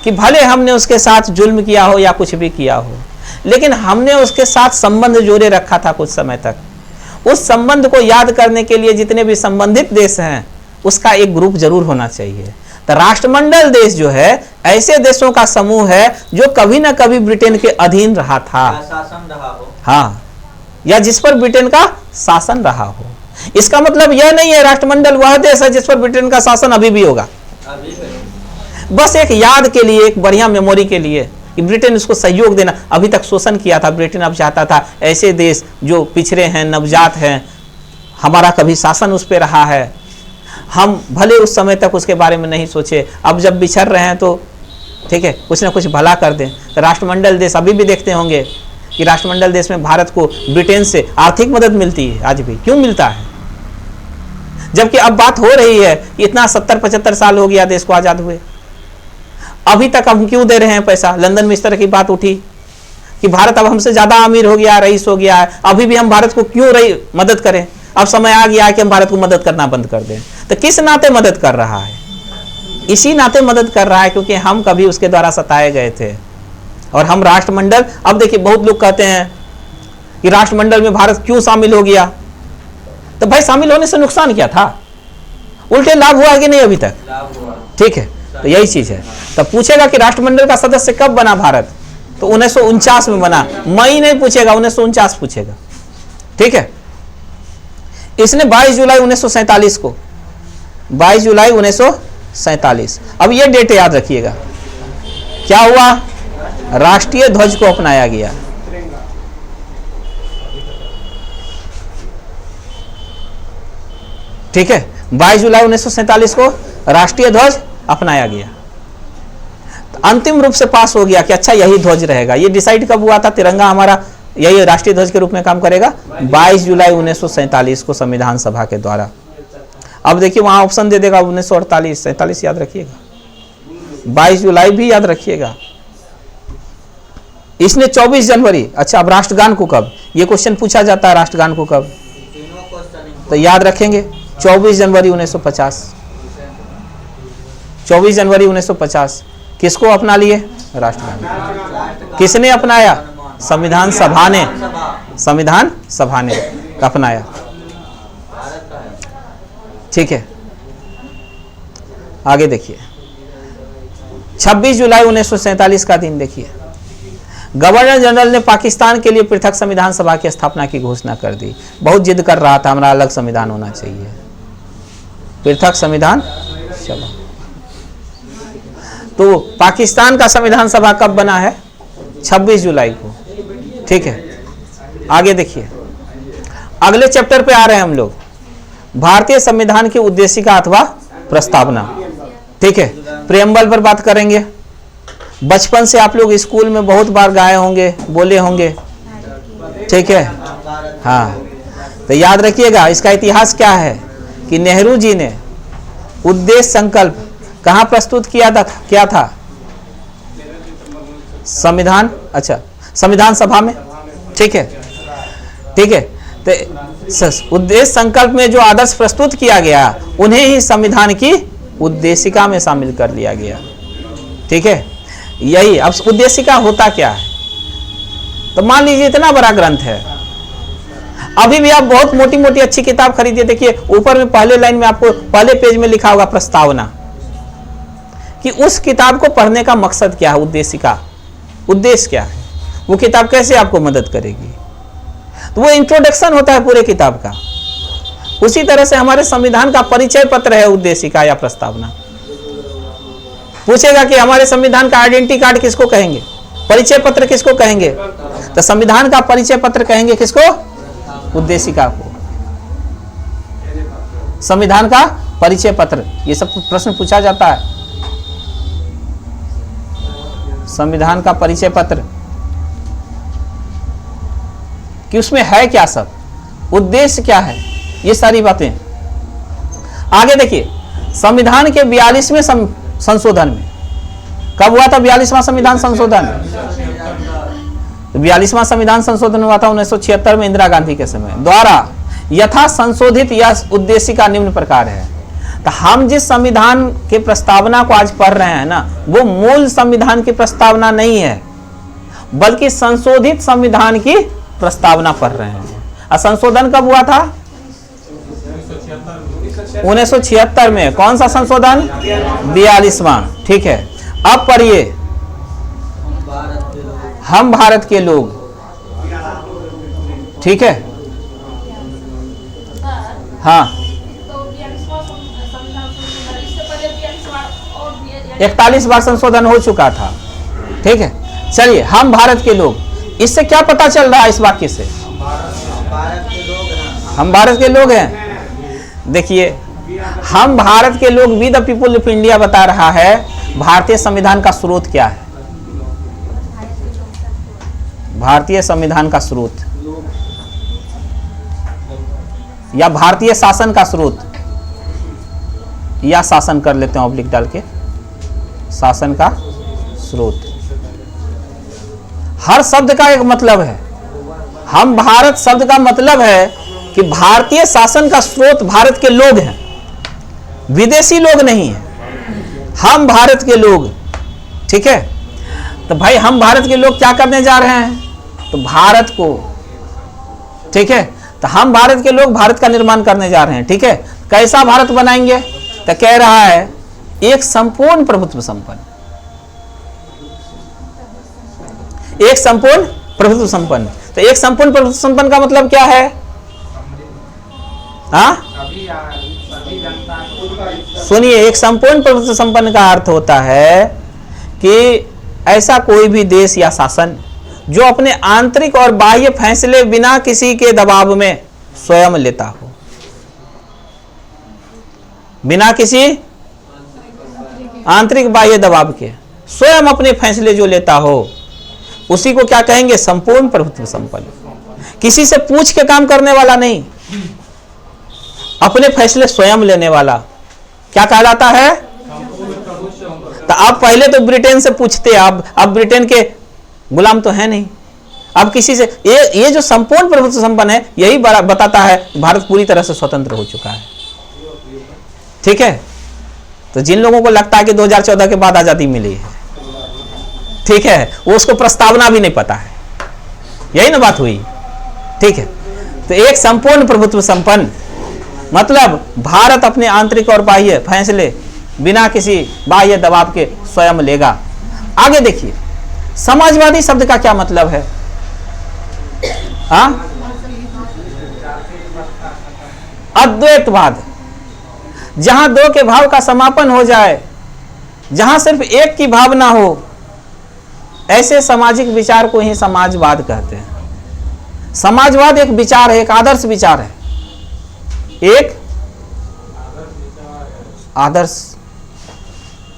कि भले हमने उसके साथ जुल्म किया हो या कुछ भी किया हो, लेकिन हमने उसके साथ संबंध जोड़े रखा था कुछ समय तक। उस संबंध को याद करने के लिए जितने भी संबंधित देश हैं, उसका एक ग्रुप जरूर होना चाहिए। तो राष्ट्रमंडल देश जो है ऐसे देशों का समूह है जो कभी ना कभी ब्रिटेन के अधीन रहा था, शासन रहा हो। हाँ, या जिस पर ब्रिटेन का शासन रहा हो। इसका मतलब यह नहीं है राष्ट्रमंडल वह देश है जिस पर ब्रिटेन का शासन अभी भी होगा। बस एक याद के लिए, एक बढ़िया मेमोरी के लिए कि ब्रिटेन उसको सहयोग देना। अभी तक शोषण किया था ब्रिटेन, अब चाहता था ऐसे देश जो पिछड़े हैं, नवजात हैं, हमारा कभी शासन उस पर रहा है, हम भले उस समय तक उसके बारे में नहीं सोचे, अब जब बिछड़ रहे हैं तो ठीक है कुछ ना कुछ भला कर दें। तो राष्ट्रमंडल देश अभी भी देखते होंगे कि राष्ट्रमंडल देश में भारत को ब्रिटेन से आर्थिक मदद मिलती है, आज भी क्यों मिलता है? जबकि अब बात हो रही है इतना 70-75 साल हो गया देश को आजाद हुए, अभी तक हम क्यों दे रहे हैं पैसा? लंदन में इस तरह की बात उठी कि भारत अब हमसे ज्यादा अमीर हो गया, रईस हो गया है, अभी भी हम भारत को क्यों मदद करें? अब समय आ गया है कि हम भारत को मदद करना बंद कर दें। तो किस नाते मदद कर रहा है? इसी नाते मदद कर रहा है क्योंकि हम कभी उसके द्वारा सताए गए थे और हम राष्ट्रमंडल, अब देखिए बहुत लोग कहते हैं कि राष्ट्रमंडल में भारत क्यों शामिल हो गया? तो भाई शामिल होने से नुकसान क्या था? उल्टे लाभ हुआ कि नहीं अभी तक? ठीक है, तो यही चीज है। तब पूछेगा कि राष्ट्रमंडल का सदस्य कब बना भारत, तो 1949 में बना। मई नहीं पूछेगा, 1949 पूछेगा। ठीक है, इसने 22 जुलाई 1947 को, 22 जुलाई 1947, अब ये डेट याद रखिएगा, क्या हुआ? राष्ट्रीय ध्वज को अपनाया गया। ठीक है, 22 जुलाई 1947 को राष्ट्रीय ध्वज अपनाया गया। तो अंतिम रूप से पास हो गया कि अच्छा यही ध्वज रहेगा। ये डिसाइड कब हुआ था? तिरंगा हमारा यही राष्ट्रीय ध्वज के रूप में काम करेगा 22 जुलाई 1947 को संविधान सभा के द्वारा। अब देखिए वहां ऑप्शन दे देगा 1948, 47 याद रखिएगा, 22 जुलाई भी याद रखिएगा। इसने 24 जनवरी, अच्छा अब राष्ट्रगान को कब? ये क्वेश्चन पूछा जाता है, राष्ट्रगान को कब? तो याद रखेंगे 24 जनवरी 1950। 24 जनवरी 1950 किसको अपना लिए? राष्ट्रगान। किसने अपनाया? संविधान सभा ने, संविधान सभा ने अपनाया। ठीक है, आगे देखिए 26 जुलाई 1947 का दिन देखिए, गवर्नर जनरल ने पाकिस्तान के लिए पृथक संविधान सभा की स्थापना की घोषणा कर दी। बहुत जिद कर रहा था हमारा अलग संविधान होना चाहिए, पृथक संविधान सभा। तो पाकिस्तान का संविधान सभा कब बना है? 26 जुलाई को। ठीक है, आगे देखिए, अगले चैप्टर पे आ रहे हैं हम लोग, भारतीय संविधान की उद्देशिका अथवा प्रस्तावना। ठीक है, प्रेम्बल पर बात करेंगे। बचपन से आप लोग स्कूल में बहुत बार गाए होंगे, बोले होंगे। ठीक है, हाँ, तो याद रखिएगा इसका इतिहास क्या है कि नेहरू जी ने उद्देश्य संकल्प कहाँ प्रस्तुत किया था? संविधान, अच्छा संविधान सभा में। ठीक है, ठीक है, तो उद्देश्य संकल्प में जो आदर्श प्रस्तुत किया गया उन्हें ही संविधान की उद्देशिका में शामिल कर लिया गया। ठीक है, यही। अब उद्देशिका होता क्या है? तो मान लीजिए इतना बड़ा ग्रंथ है, अभी भी आप बहुत मोटी मोटी अच्छी किताब खरीदिए, देखिए ऊपर में पहले लाइन में आपको पहले पेज में लिखा होगा प्रस्तावना, कि उस किताब को पढ़ने का मकसद क्या है, उद्देशिका, उद्देश्य क्या है, वो किताब कैसे आपको मदद करेगी। तो वो इंट्रोडक्शन होता है पूरे किताब का। उसी तरह से हमारे संविधान का परिचय पत्र है उद्देशिका या प्रस्तावना। पूछेगा कि हमारे संविधान का आइडेंटिटी कार्ड किसको कहेंगे, परिचय पत्र किसको कहेंगे? तो संविधान का परिचय पत्र कहेंगे किसको? उद्देशिका को। संविधान का परिचय पत्र, ये सब प्रश्न पूछा जाता है। संविधान का परिचय पत्र कि उसमें है क्या, सब उद्देश्य क्या है, ये सारी बातें। आगे देखिए, संविधान के 42वें संशोधन में, कब हुआ था 42वां संविधान संशोधन? 42वां संविधान संशोधन हुआ था 1976 में इंदिरा गांधी के समय द्वारा। यथा संशोधित यह उद्देशिका निम्न प्रकार है। तो हम जिस संविधान के प्रस्तावना को आज पढ़ रहे हैं ना, वो मूल संविधान की प्रस्तावना नहीं है, बल्कि संशोधित संविधान की प्रस्तावना पढ़ रहे हैं। और संशोधन कब हुआ था? 1976 में। कौन सा संशोधन? 42वां। ठीक है, अब पढ़िए, हम भारत के लोग। ठीक है, हाँ, 41 बार संशोधन हो चुका था। ठीक है, चलिए हम भारत के लोग, इससे क्या पता चल रहा है इस वाक्य से? भारत के लोग हैं। हम भारत के लोग हैं। देखिए, हम भारत के लोग, we the people of India बता रहा है भारतीय संविधान का स्रोत क्या है। भारतीय संविधान का स्रोत या भारतीय शासन का स्रोत, या शासन कर लेते हैं ऑब्लिक डाल के, शासन का स्रोत। हर शब्द का एक मतलब है। हम भारत शब्द का मतलब है कि भारतीय शासन का स्रोत भारत के लोग हैं, विदेशी लोग नहीं हैं। हम भारत के लोग, ठीक है। तो भाई हम भारत के लोग क्या करने जा रहे हैं? तो भारत को, ठीक है, तो हम भारत के लोग भारत का निर्माण करने जा रहे हैं। ठीक है, कैसा भारत बनाएंगे? तो कह रहा है एक संपूर्ण प्रभुत्व संपन्न, एक संपूर्ण प्रभुत्व संपन्न। तो एक संपूर्ण प्रभुत्व संपन्न का मतलब क्या है? हाँ, सुनिए, एक संपूर्ण प्रभुत्व संपन्न का अर्थ होता है कि ऐसा कोई भी देश या शासन जो अपने आंतरिक और बाह्य फैसले बिना किसी के दबाव में स्वयं लेता हो, बिना किसी आंतरिक बाह्य दबाव के स्वयं अपने फैसले जो लेता हो, उसी को क्या कहेंगे? संपूर्ण प्रभुत्व संपन्न। किसी से पूछ के काम करने वाला नहीं, अपने फैसले स्वयं लेने वाला क्या कहलाता है? तो आप पहले तो ब्रिटेन से पूछते, अब ब्रिटेन के गुलाम तो है नहीं। अब किसी से ये जो संपूर्ण प्रभुत्व संपन्न है, यही बताता है भारत पूरी तरह से स्वतंत्र हो चुका है। ठीक है, तो जिन लोगों को लगता है कि 2014 के बाद आजादी मिली है, ठीक है, वो उसको प्रस्तावना भी नहीं पता है। यही ना बात हुई। ठीक है, तो एक संपूर्ण प्रभुत्व संपन्न मतलब भारत अपने आंतरिक और बाह्य फैसले बिना किसी बाह्य दबाव के स्वयं लेगा। आगे देखिए, समाजवादी शब्द का क्या मतलब है? हाँ, अद्वैतवाद, जहां दो के भाव का समापन हो जाए, जहां सिर्फ एक की भावना हो, ऐसे सामाजिक विचार को ही समाजवाद कहते हैं। समाजवाद एक विचार है, एक आदर्श विचार है, एक आदर्श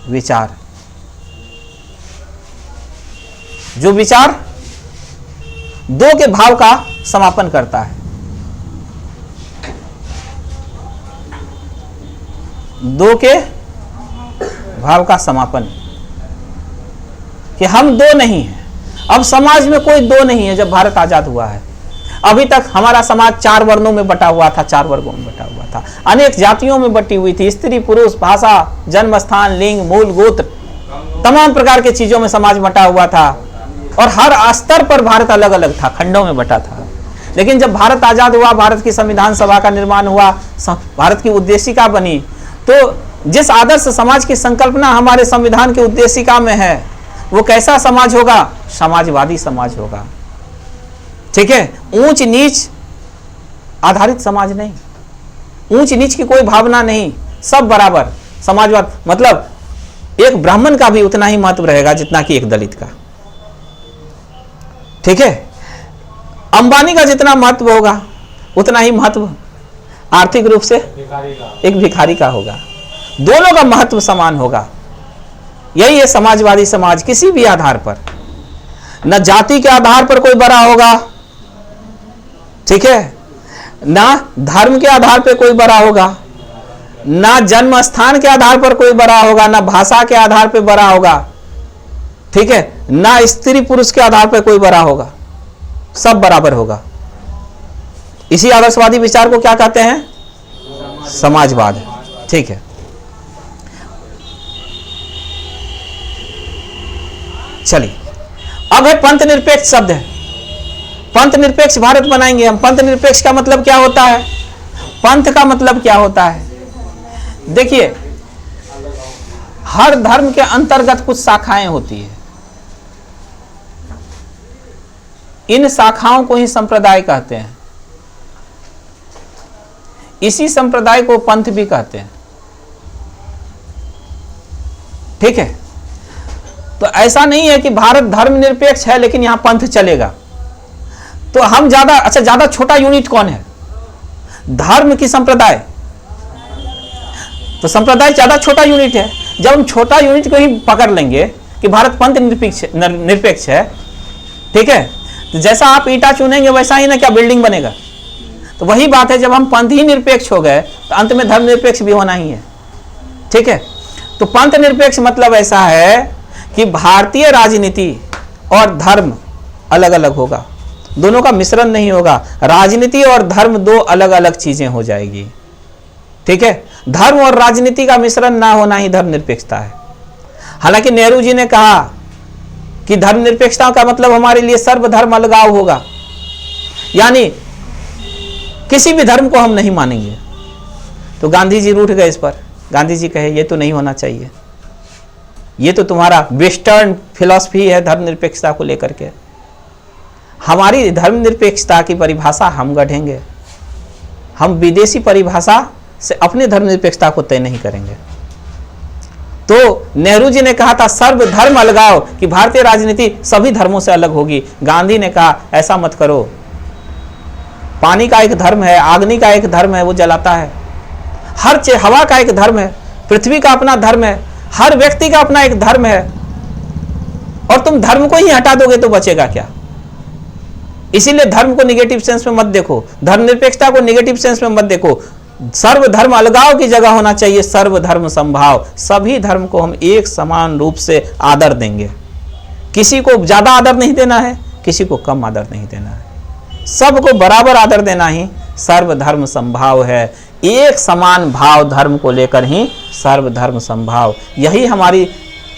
विचार, जो विचार दो के भाव का समापन करता है। दो के भाव का समापन, कि हम दो नहीं हैं। अब समाज में कोई दो नहीं है। जब भारत आजाद हुआ है, अभी तक हमारा समाज 4 वर्णों में बटा हुआ था, 4 वर्गों में बटा हुआ था, अनेक जातियों में बटी हुई थी। स्त्री पुरुष, भाषा, जन्म स्थान, लिंग, मूल, गोत्र, तमाम प्रकार के चीजों में समाज बटा हुआ था, और हर स्तर पर भारत अलग अलग था, खंडों में बटा था। लेकिन जब भारत आजाद हुआ, भारत की संविधान सभा का निर्माण हुआ, भारत की उद्देशिका बनी, तो जिस आदर्श समाज की संकल्पना हमारे संविधान की उद्देशिका में है, वो कैसा समाज होगा? समाजवादी समाज होगा। ठीक है, ऊंच नीच आधारित समाज नहीं, ऊंच नीच की कोई भावना नहीं, सब बराबर समाजवाद। मतलब एक ब्राह्मण का भी उतना ही महत्व रहेगा जितना कि एक दलित का। ठीक है, अंबानी का जितना महत्व होगा उतना ही महत्व आर्थिक रूप से एक भिखारी का होगा। दोनों का महत्व समान होगा। यही है समाजवादी समाज। किसी भी आधार पर, न जाति के आधार पर कोई बड़ा होगा, ठीक है, ना धर्म के आधार पर कोई बड़ा होगा, ना जन्म स्थान के आधार पर कोई बड़ा होगा, ना भाषा के आधार पर बड़ा होगा, ठीक है, ना स्त्री पुरुष के आधार पर कोई बड़ा होगा, सब बराबर होगा। इसी आदर्शवादी विचार को क्या कहते हैं? समाजवाद। ठीक है, चलिए, अब है पंथ निरपेक्ष शब्द है। पंथ निरपेक्ष भारत बनाएंगे हम। पंथ निरपेक्ष का मतलब क्या होता है? पंथ का मतलब क्या होता है? देखिए, हर धर्म के अंतर्गत कुछ शाखाएं होती है। इन शाखाओं को ही संप्रदाय कहते हैं। इसी संप्रदाय को पंथ भी कहते हैं। ठीक है, तो ऐसा नहीं है कि भारत धर्मनिरपेक्ष है लेकिन यहां पंथ चलेगा। तो हम ज्यादा छोटा यूनिट कौन है? धर्म की संप्रदाय। तो संप्रदाय ज्यादा छोटा यूनिट है। जब हम छोटा यूनिट को ही पकड़ लेंगे कि भारत पंथ निरपेक्ष है, ठीक है, तो जैसा आप ईंटा चुनेंगे वैसा ही ना क्या बिल्डिंग बनेगा। तो वही बात है, जब हम पंथ ही निरपेक्ष हो गए तो अंत में धर्म निरपेक्ष भी होना ही है। ठीक है, तो पंथ निरपेक्ष मतलब ऐसा है कि भारतीय राजनीति और धर्म अलग अलग होगा, दोनों का मिश्रण नहीं होगा। राजनीति और धर्म दो अलग अलग चीजें हो जाएगी। ठीक है, धर्म और राजनीति का मिश्रण ना होना ही धर्मनिरपेक्षता है। हालांकि नेहरू जी ने कहा कि धर्मनिरपेक्षता का मतलब हमारे लिए सर्वधर्म अलगाव होगा, यानी किसी भी धर्म को हम नहीं मानेंगे। तो गांधी जी रूठ गए इस पर। गांधी जी कहे ये तो नहीं होना चाहिए, ये तो तुम्हारा वेस्टर्न फिलॉसफी है धर्मनिरपेक्षता को लेकर के। हमारी धर्मनिरपेक्षता की परिभाषा हम गढ़ेंगे, हम विदेशी परिभाषा से अपनी धर्मनिरपेक्षता को तय नहीं करेंगे। तो नेहरू जी ने कहा था सर्वधर्म अलगाव, कि भारतीय राजनीति सभी धर्मों से अलग होगी। गांधी ने कहा ऐसा मत करो, पानी का एक धर्म है, अग्नि का एक धर्म है, वो जलाता है। हवा का एक धर्म है, पृथ्वी का अपना धर्म है, हर व्यक्ति का अपना एक धर्म है। और तुम धर्म को ही हटा दोगे तो बचेगा क्या? इसीलिए धर्म को निगेटिव सेंस में मत देखो, धर्मनिरपेक्षता को निगेटिव सेंस में मत देखो। सर्वधर्म अलगाव की जगह होना चाहिए सर्वधर्म संभाव। सभी धर्म को हम एक समान रूप से आदर देंगे, किसी को ज्यादा आदर नहीं देना है, किसी को कम आदर नहीं देना है, सबको बराबर आदर देना ही सर्वधर्म संभाव है। एक समान भाव धर्म को लेकर ही सर्वधर्म संभाव, यही हमारी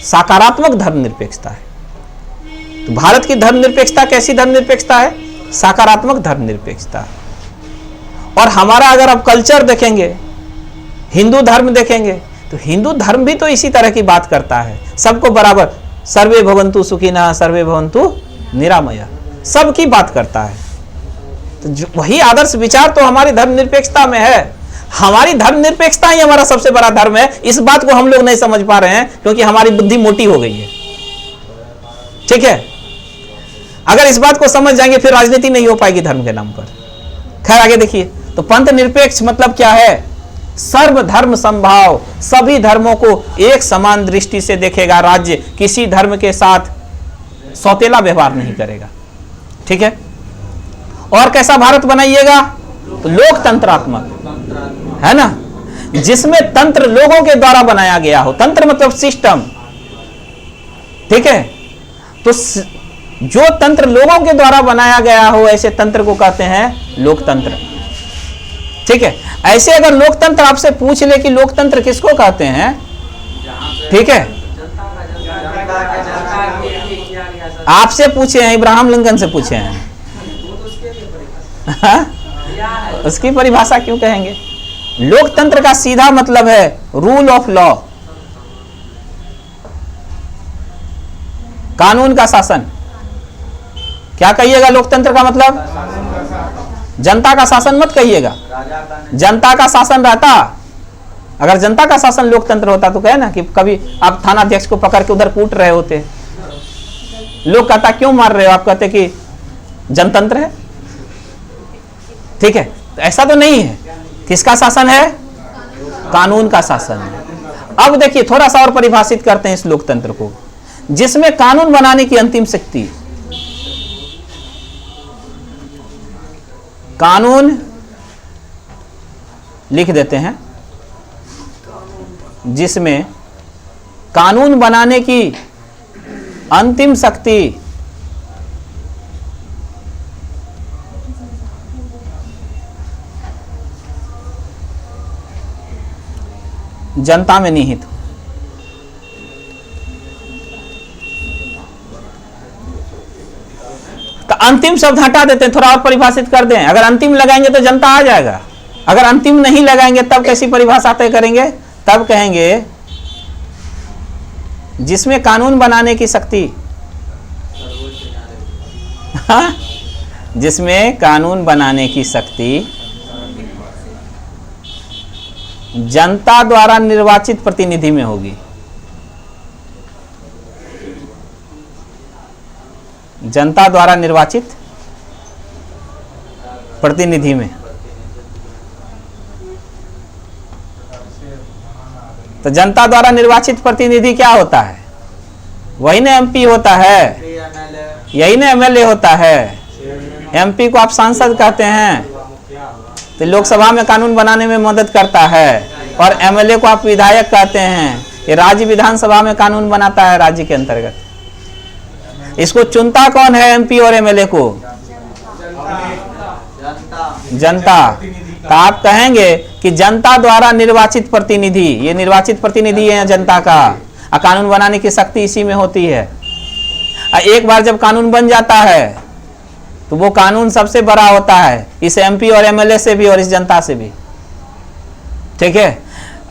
सकारात्मक धर्मनिरपेक्षता है। तो भारत की धर्मनिरपेक्षता कैसी धर्मनिरपेक्षता है? सकारात्मक धर्मनिरपेक्षता। और हमारा अगर आप कल्चर देखेंगे, हिंदू धर्म देखेंगे, तो हिंदू धर्म भी तो इसी तरह की बात करता है, सबको बराबर, सर्वे भवन्तु सुखिनः सर्वे भवन्तु निरामया, सबकी बात करता है। तो वही आदर्श विचार तो हमारी धर्मनिरपेक्षता में है। हमारी धर्मनिरपेक्षता ही हमारा सबसे बड़ा धर्म है। इस बात को हम लोग नहीं समझ पा रहे हैं क्योंकि हमारी बुद्धि मोटी हो गई है। ठीक है, अगर इस बात को समझ जाएंगे फिर राजनीति नहीं हो पाएगी धर्म के नाम पर। खैर आगे देखिए, तो पंथ निरपेक्ष मतलब क्या है? सर्वधर्म संभाव, सभी धर्मों को एक समान दृष्टि से देखेगा। राज्य किसी धर्म के साथ सौतेला व्यवहार नहीं करेगा। ठीक है, और कैसा भारत बनाइएगा? तो लोकतंत्रात्मक, है ना, जिसमें तंत्र लोगों के द्वारा बनाया गया हो। तंत्र मतलब सिस्टम। ठीक है, तो जो तंत्र लोगों के द्वारा बनाया गया हो ऐसे तंत्र को कहते हैं लोकतंत्र। ठीक है, ऐसे अगर लोकतंत्र आपसे पूछ ले कि लोकतंत्र किसको कहते हैं, ठीक है, आपसे पूछे हैं, इब्राहिम लिंकन से पूछे हैं, उसकी परिभाषा क्यों कहेंगे? लोकतंत्र का सीधा मतलब है रूल ऑफ लॉ, कानून का शासन। क्या कहिएगा लोकतंत्र का मतलब? जनता का शासन मत कहिएगा, जनता का शासन रहता। अगर जनता का शासन लोकतंत्र होता तो कहे ना कि कभी आप थानाध्यक्ष को पकड़ के उधर कूट रहे होते, लोग कहता क्यों मार रहे हो, आप कहते कि जनतंत्र है। ठीक है, तो ऐसा तो नहीं है। किसका शासन है? कानून का शासन है। अब देखिए थोड़ा सा और परिभाषित करते हैं इस लोकतंत्र को, जिसमें कानून बनाने की अंतिम शक्ति, कानून लिख देते हैं, जिसमें कानून बनाने की अंतिम शक्ति जनता में निहित। तो अंतिम शब्द हटा देते हैं, थोड़ा और परिभाषित कर दें। अगर अंतिम लगाएंगे तो जनता आ जाएगा, अगर अंतिम नहीं लगाएंगे तब कैसी परिभाषा तय करेंगे? तब कहेंगे जिसमें कानून बनाने की शक्ति, हाँ, जिसमें कानून बनाने की शक्ति जनता द्वारा निर्वाचित प्रतिनिधि में होगी। जनता द्वारा निर्वाचित प्रतिनिधि में। तो जनता द्वारा निर्वाचित प्रतिनिधि क्या होता है? वही ना एमपी होता है, यही ना एमएलए होता है। एमपी को आप सांसद कहते हैं, तो लोकसभा में कानून बनाने में मदद करता है, और एमएलए को आप विधायक कहते हैं, ये राज्य विधानसभा में कानून बनाता है राज्य के अंतर्गत। इसको चुनता कौन है एमपी और एमएलए को? जनता। तो आप कहेंगे कि जनता द्वारा निर्वाचित प्रतिनिधि, ये निर्वाचित प्रतिनिधि है जनता का, और कानून बनाने की शक्ति इसी में होती है। एक बार जब कानून बन जाता है तो वो कानून सबसे बड़ा होता है, इस एमपी और एमएलए से भी और इस जनता से भी। ठीक है,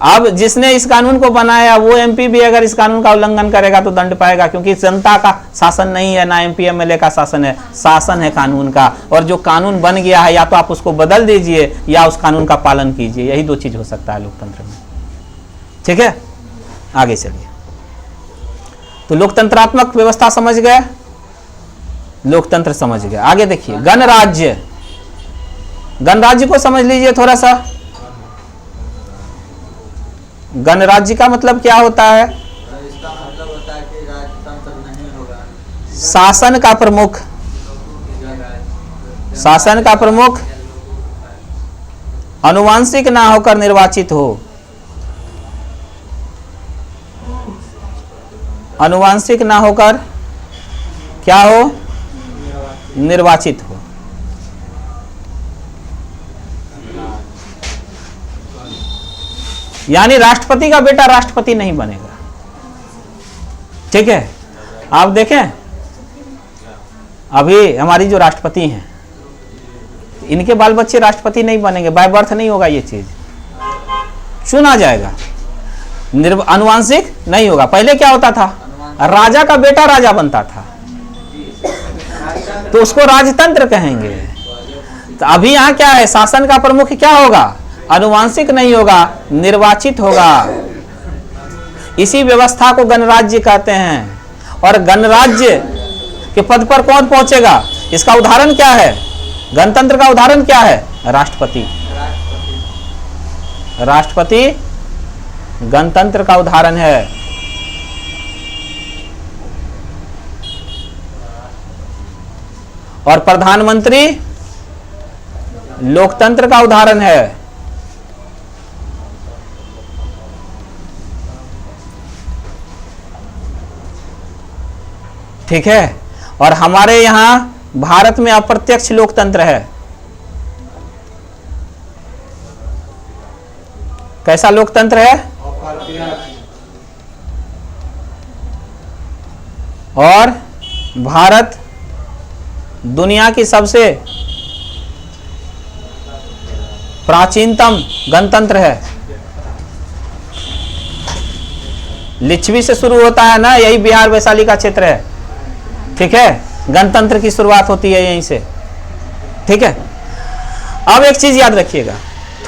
अब जिसने इस कानून को बनाया वो एमपी भी अगर इस कानून का उल्लंघन करेगा तो दंड पाएगा, क्योंकि जनता का शासन नहीं है, ना एमपी एमएलए का शासन है, शासन है कानून का। और जो कानून बन गया है या तो आप उसको बदल दीजिए या उस कानून का पालन कीजिए, यही दो चीज हो सकता है लोकतंत्र में। ठीक है, आगे चलिए। तो लोकतंत्रात्मक व्यवस्था समझ गए, लोकतंत्र समझ गए। आगे देखिए गणराज्य। गणराज्य को समझ लीजिए थोड़ा सा। गणराज्य का मतलब क्या होता है? इसका मतलब होता है कि राजतंत्र नहीं होगा। शासन का प्रमुख, शासन का प्रमुख आनुवंशिक ना होकर निर्वाचित हो, आनुवंशिक ना होकर क्या हो? निर्वाचित हो। यानी राष्ट्रपति का बेटा राष्ट्रपति नहीं बनेगा। ठीक है, आप देखें अभी हमारी जो राष्ट्रपति हैं, इनके बाल बच्चे राष्ट्रपति नहीं बनेंगे, बाय बर्थ नहीं होगा ये चीज, चुना जाएगा, आनुवंशिक नहीं होगा। पहले क्या होता था? राजा का बेटा राजा बनता था, तो उसको राजतंत्र कहेंगे। तो अभी यहाँ क्या है? शासन का प्रमुख क्या होगा? आनुवंशिक नहीं होगा, निर्वाचित होगा। इसी व्यवस्था को गणराज्य कहते हैं। और गणराज्य के पद पर कौन पहुंचेगा? इसका उदाहरण क्या है? गणतंत्र का उदाहरण क्या है? राष्ट्रपति। राष्ट्रपति गणतंत्र का उदाहरण है। और प्रधानमंत्री लोकतंत्र का उदाहरण है। ठीक है, और हमारे यहां भारत में अप्रत्यक्ष लोकतंत्र है। कैसा लोकतंत्र है? और भारत दुनिया की सबसे प्राचीनतम गणतंत्र है। लिच्छवी से शुरू होता है ना, यही बिहार वैशाली का क्षेत्र है। ठीक है, गणतंत्र की शुरुआत होती है यहीं से। ठीक है, अब एक चीज याद रखिएगा,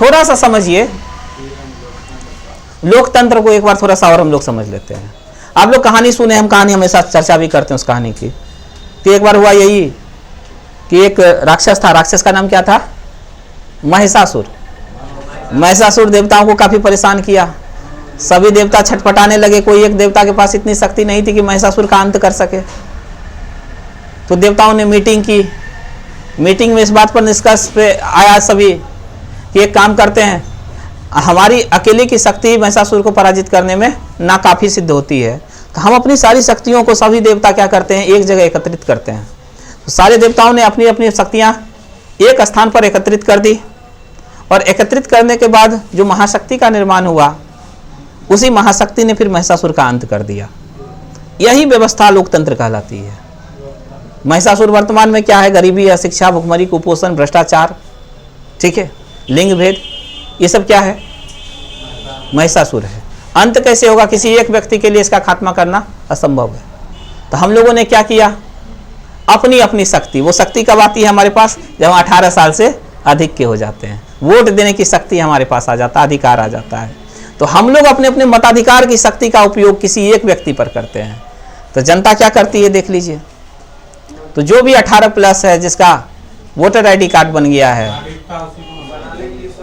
थोड़ा सा समझिए लोकतंत्र को एक बार थोड़ा सा और हम लोग समझ लेते हैं। आप लोग कहानी सुने, हम कहानी हमेशा चर्चा भी करते हैं उस कहानी की। तो एक बार हुआ यही कि एक राक्षस था, राक्षस का नाम क्या था? महिषासुर। महिषासुर देवताओं को काफी परेशान किया, सभी देवता छटपटाने लगे। कोई एक देवता के पास इतनी शक्ति नहीं थी कि महिषासुर का अंत कर सके। तो देवताओं ने मीटिंग की, मीटिंग में इस बात पर निष्कर्ष पे आया सभी कि एक काम करते हैं, हमारी अकेले की शक्ति महिषासुर को पराजित करने में नाकाफी सिद्ध होती है, तो हम अपनी सारी शक्तियों को सभी देवता क्या करते हैं? एक जगह एकत्रित करते हैं। तो सारे देवताओं ने अपनी अपनी शक्तियां एक स्थान पर एकत्रित कर दी, और एकत्रित करने के बाद जो महाशक्ति का निर्माण हुआ, उसी महाशक्ति ने फिर महिषासुर का अंत कर दिया। यही व्यवस्था लोकतंत्र कहलाती है। महिषासुर वर्तमान में क्या है? गरीबी, अशिक्षा, भुखमरी, कुपोषण, भ्रष्टाचार, ठीक है, लिंग भेद, ये सब क्या है? महिषासुर है। अंत कैसे होगा? किसी एक व्यक्ति के लिए इसका खात्मा करना असंभव है। तो हम लोगों ने क्या किया? अपनी अपनी शक्ति, वो शक्ति कब आती है हमारे पास? जब हम 18 साल से अधिक के हो जाते हैं, वोट देने की शक्ति हमारे पास आ जाता है, अधिकार आ जाता है। तो हम लोग अपने अपने मताधिकार की शक्ति का उपयोग किसी एक व्यक्ति पर करते हैं। तो जनता क्या करती है देख लीजिए, तो जो भी 18 प्लस है जिसका वोटर आईडी कार्ड बन गया है,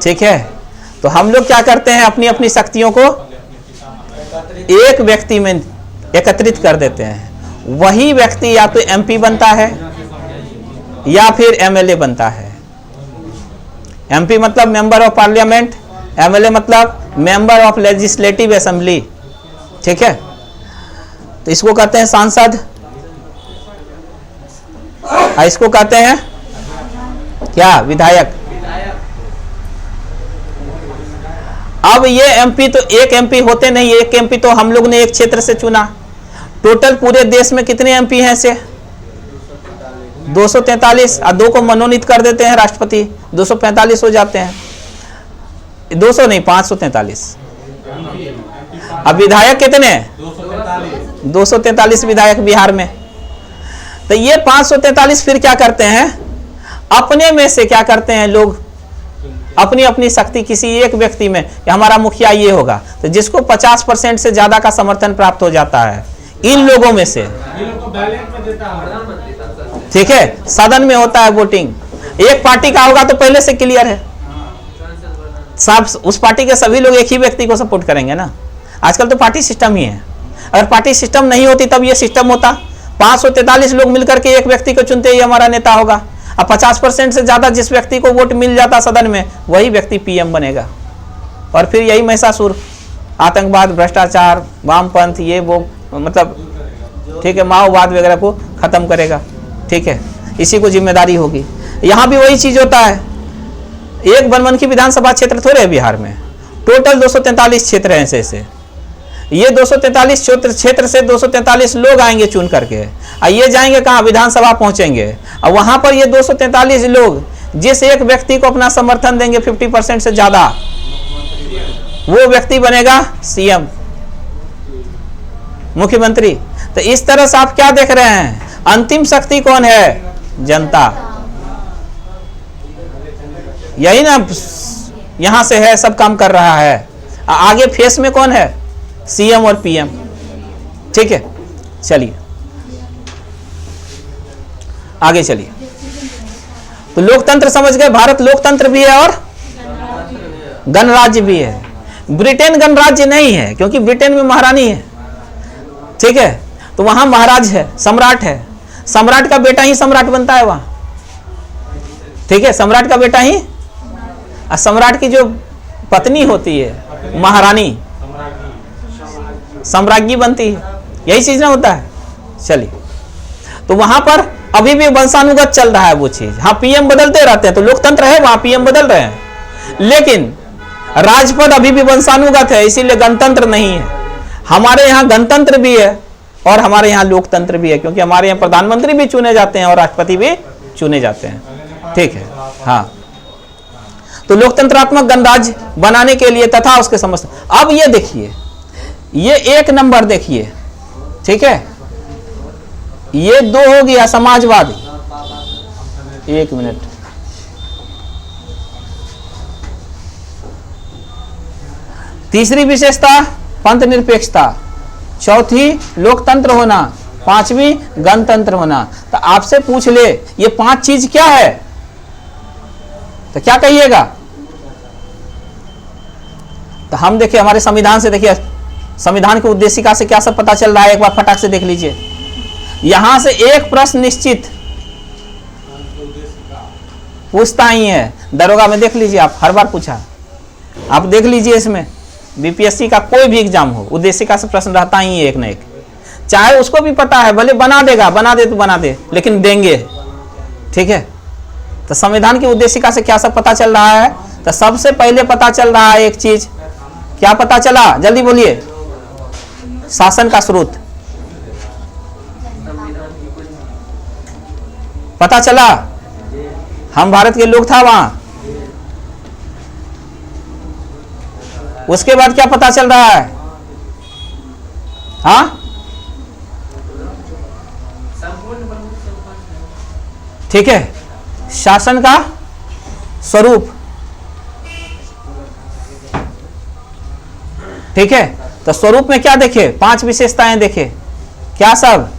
ठीक है, तो हम लोग क्या करते हैं, अपनी अपनी शक्तियों को एक व्यक्ति में एकत्रित कर देते हैं। वही व्यक्ति या तो एमपी बनता है या फिर एमएलए बनता है। एमपी मतलब मेंबर ऑफ पार्लियामेंट, एमएलए मतलब मेंबर ऑफ लेजिस्लेटिव असेंबली, ठीक है। तो इसको कहते हैं सांसद, इसको कहते हैं क्या, विधायक। अब ये एमपी तो एक एमपी होते नहीं, एक एमपी तो हम लोग ने एक क्षेत्र से चुना। टोटल पूरे देश में कितने एमपी हैं से 243, और 2 को मनोनीत कर देते हैं राष्ट्रपति, 245 हो जाते हैं। 200 नहीं, 543। अब विधायक कितने, 243 विधायक बिहार में। तो ये 543 फिर क्या करते हैं, अपने में से क्या करते हैं लोग, अपनी अपनी शक्ति किसी एक व्यक्ति में, हमारा मुखिया ये होगा, तो जिसको 50% से ज्यादा का समर्थन प्राप्त हो जाता है इन लोगों में से, ठीक है, सदन में होता है वोटिंग। एक पार्टी का होगा तो पहले से क्लियर है, सब उस पार्टी के सभी लोग एक ही व्यक्ति को सपोर्ट करेंगे ना। आजकल तो पार्टी सिस्टम ही है, अगर पार्टी सिस्टम नहीं होती तब ये सिस्टम होता, 543 लोग मिलकर के एक व्यक्ति को चुनते ही हमारा नेता होगा। अब 50% से ज्यादा जिस व्यक्ति को वोट मिल जाता सदन में, वही व्यक्ति पीएम बनेगा, और फिर यही महिषासुर, आतंकवाद, भ्रष्टाचार, वामपंथ, ये वो, मतलब ठीक है, माओवाद वगैरह को खत्म करेगा, ठीक है, इसी को जिम्मेदारी होगी। यहाँ भी वही चीज होता है। एक बनमनखी विधानसभा क्षेत्र थोड़े है बिहार में, टोटल 243 क्षेत्र हैं ऐसे। ये 243 क्षेत्र से 243 लोग आएंगे चुन करके, और ये जाएंगे कहाँ, विधानसभा पहुंचेंगे, और वहां पर ये 243 लोग जिस एक व्यक्ति को अपना समर्थन देंगे 50% से ज्यादा, वो व्यक्ति बनेगा सीएम, मुख्यमंत्री। तो इस तरह से आप क्या देख रहे हैं, अंतिम शक्ति कौन है, जनता। यही ना यहां से है, सब काम कर रहा है। आगे फेस में कौन है, सीएम और पीएम, ठीक है। चलिए आगे चलिए। तो लोकतंत्र समझ गए, भारत लोकतंत्र भी है और गणराज्य भी है। ब्रिटेन गणराज्य नहीं है, क्योंकि ब्रिटेन में महारानी है, ठीक है, तो वहां महाराज है, सम्राट है, सम्राट का बेटा ही सम्राट बनता है वहां, ठीक है, सम्राट का बेटा ही, और सम्राट की जो पत्नी होती है महारानी, सम्राज्ञी बनती है। यही चीज ना होता है। चलिए, तो वहां पर अभी भी वंशानुगत चल रहा है वो चीज। हाँ, पीएम बदलते रहते हैं, तो लोकतंत्र है, वहां पीएम बदल रहे हैं, लेकिन राजपद अभी भी वंशानुगत है, इसीलिए गणतंत्र नहीं है। हमारे यहाँ गणतंत्र भी है और हमारे यहाँ लोकतंत्र भी है, क्योंकि हमारे यहाँ प्रधानमंत्री भी चुने जाते हैं और राष्ट्रपति भी चुने जाते हैं, ठीक है। हाँ, तो लोकतंत्रात्मक गणराज्य बनाने के लिए तथा उसके समस्त, अब ये देखिए, ये एक नंबर देखिए, ठीक है, ये 2 हो गया समाजवादी। एक मिनट, तीसरी विशेषता पंथ निरपेक्षता, चौथी लोकतंत्र होना, पांचवी गणतंत्र होना। तो आपसे पूछ ले ये 5 चीज क्या है, तो क्या कहिएगा। तो हम देखिए हमारे संविधान से, देखिए संविधान की उद्देशिका से क्या सब पता चल रहा है, एक बार फटाक से देख लीजिए। यहां से एक प्रश्न निश्चित पूछता ही है, दरोगा में देख लीजिए आप, हर बार पूछा, आप देख लीजिए, इसमें बीपीएससी का कोई भी एग्जाम हो, उद्देशिका से प्रश्न रहता ही है एक न एक, चाहे उसको भी पता है, भले बना देगा, बना दे तो बना दे, लेकिन देंगे, ठीक है। तो संविधान की उद्देशिका से क्या सब पता चल रहा है, तो सबसे पहले पता चल रहा है एक चीज, क्या पता चला, जल्दी बोलिए, शासन का स्रोत पता चला। हम भारत के लोग था वहां, उसके बाद क्या पता चल रहा है, हाँ, ठीक है, शासन का स्वरूप, ठीक है। तो स्वरूप में क्या देखे, 5 विशेषताएं देखे, क्या सब,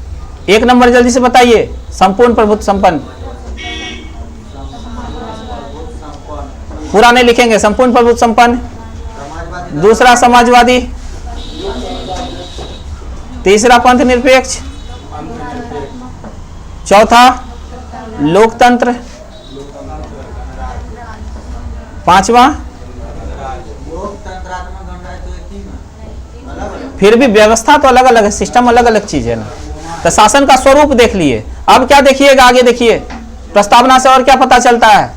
एक नंबर जल्दी से बताइए, संपूर्ण प्रभुत्व संपन्न। पूरा नहीं लिखेंगे, संपूर्ण प्रभुत्व संपन्न। समाजवादी दूसरा समाजवादी। तीसरा पंथ निरपेक्ष। चौथा लोकतंत्र। पांचवा लोकतंत्रात्मक गणराज्य तो एक ही में, अलग अलग। फिर भी व्यवस्था तो अलग अलग है, सिस्टम अलग अलग चीज है ना। तो शासन का स्वरूप देख लिए, अब क्या देखिएगा, आगे देखिए प्रस्तावना से और क्या पता चलता है।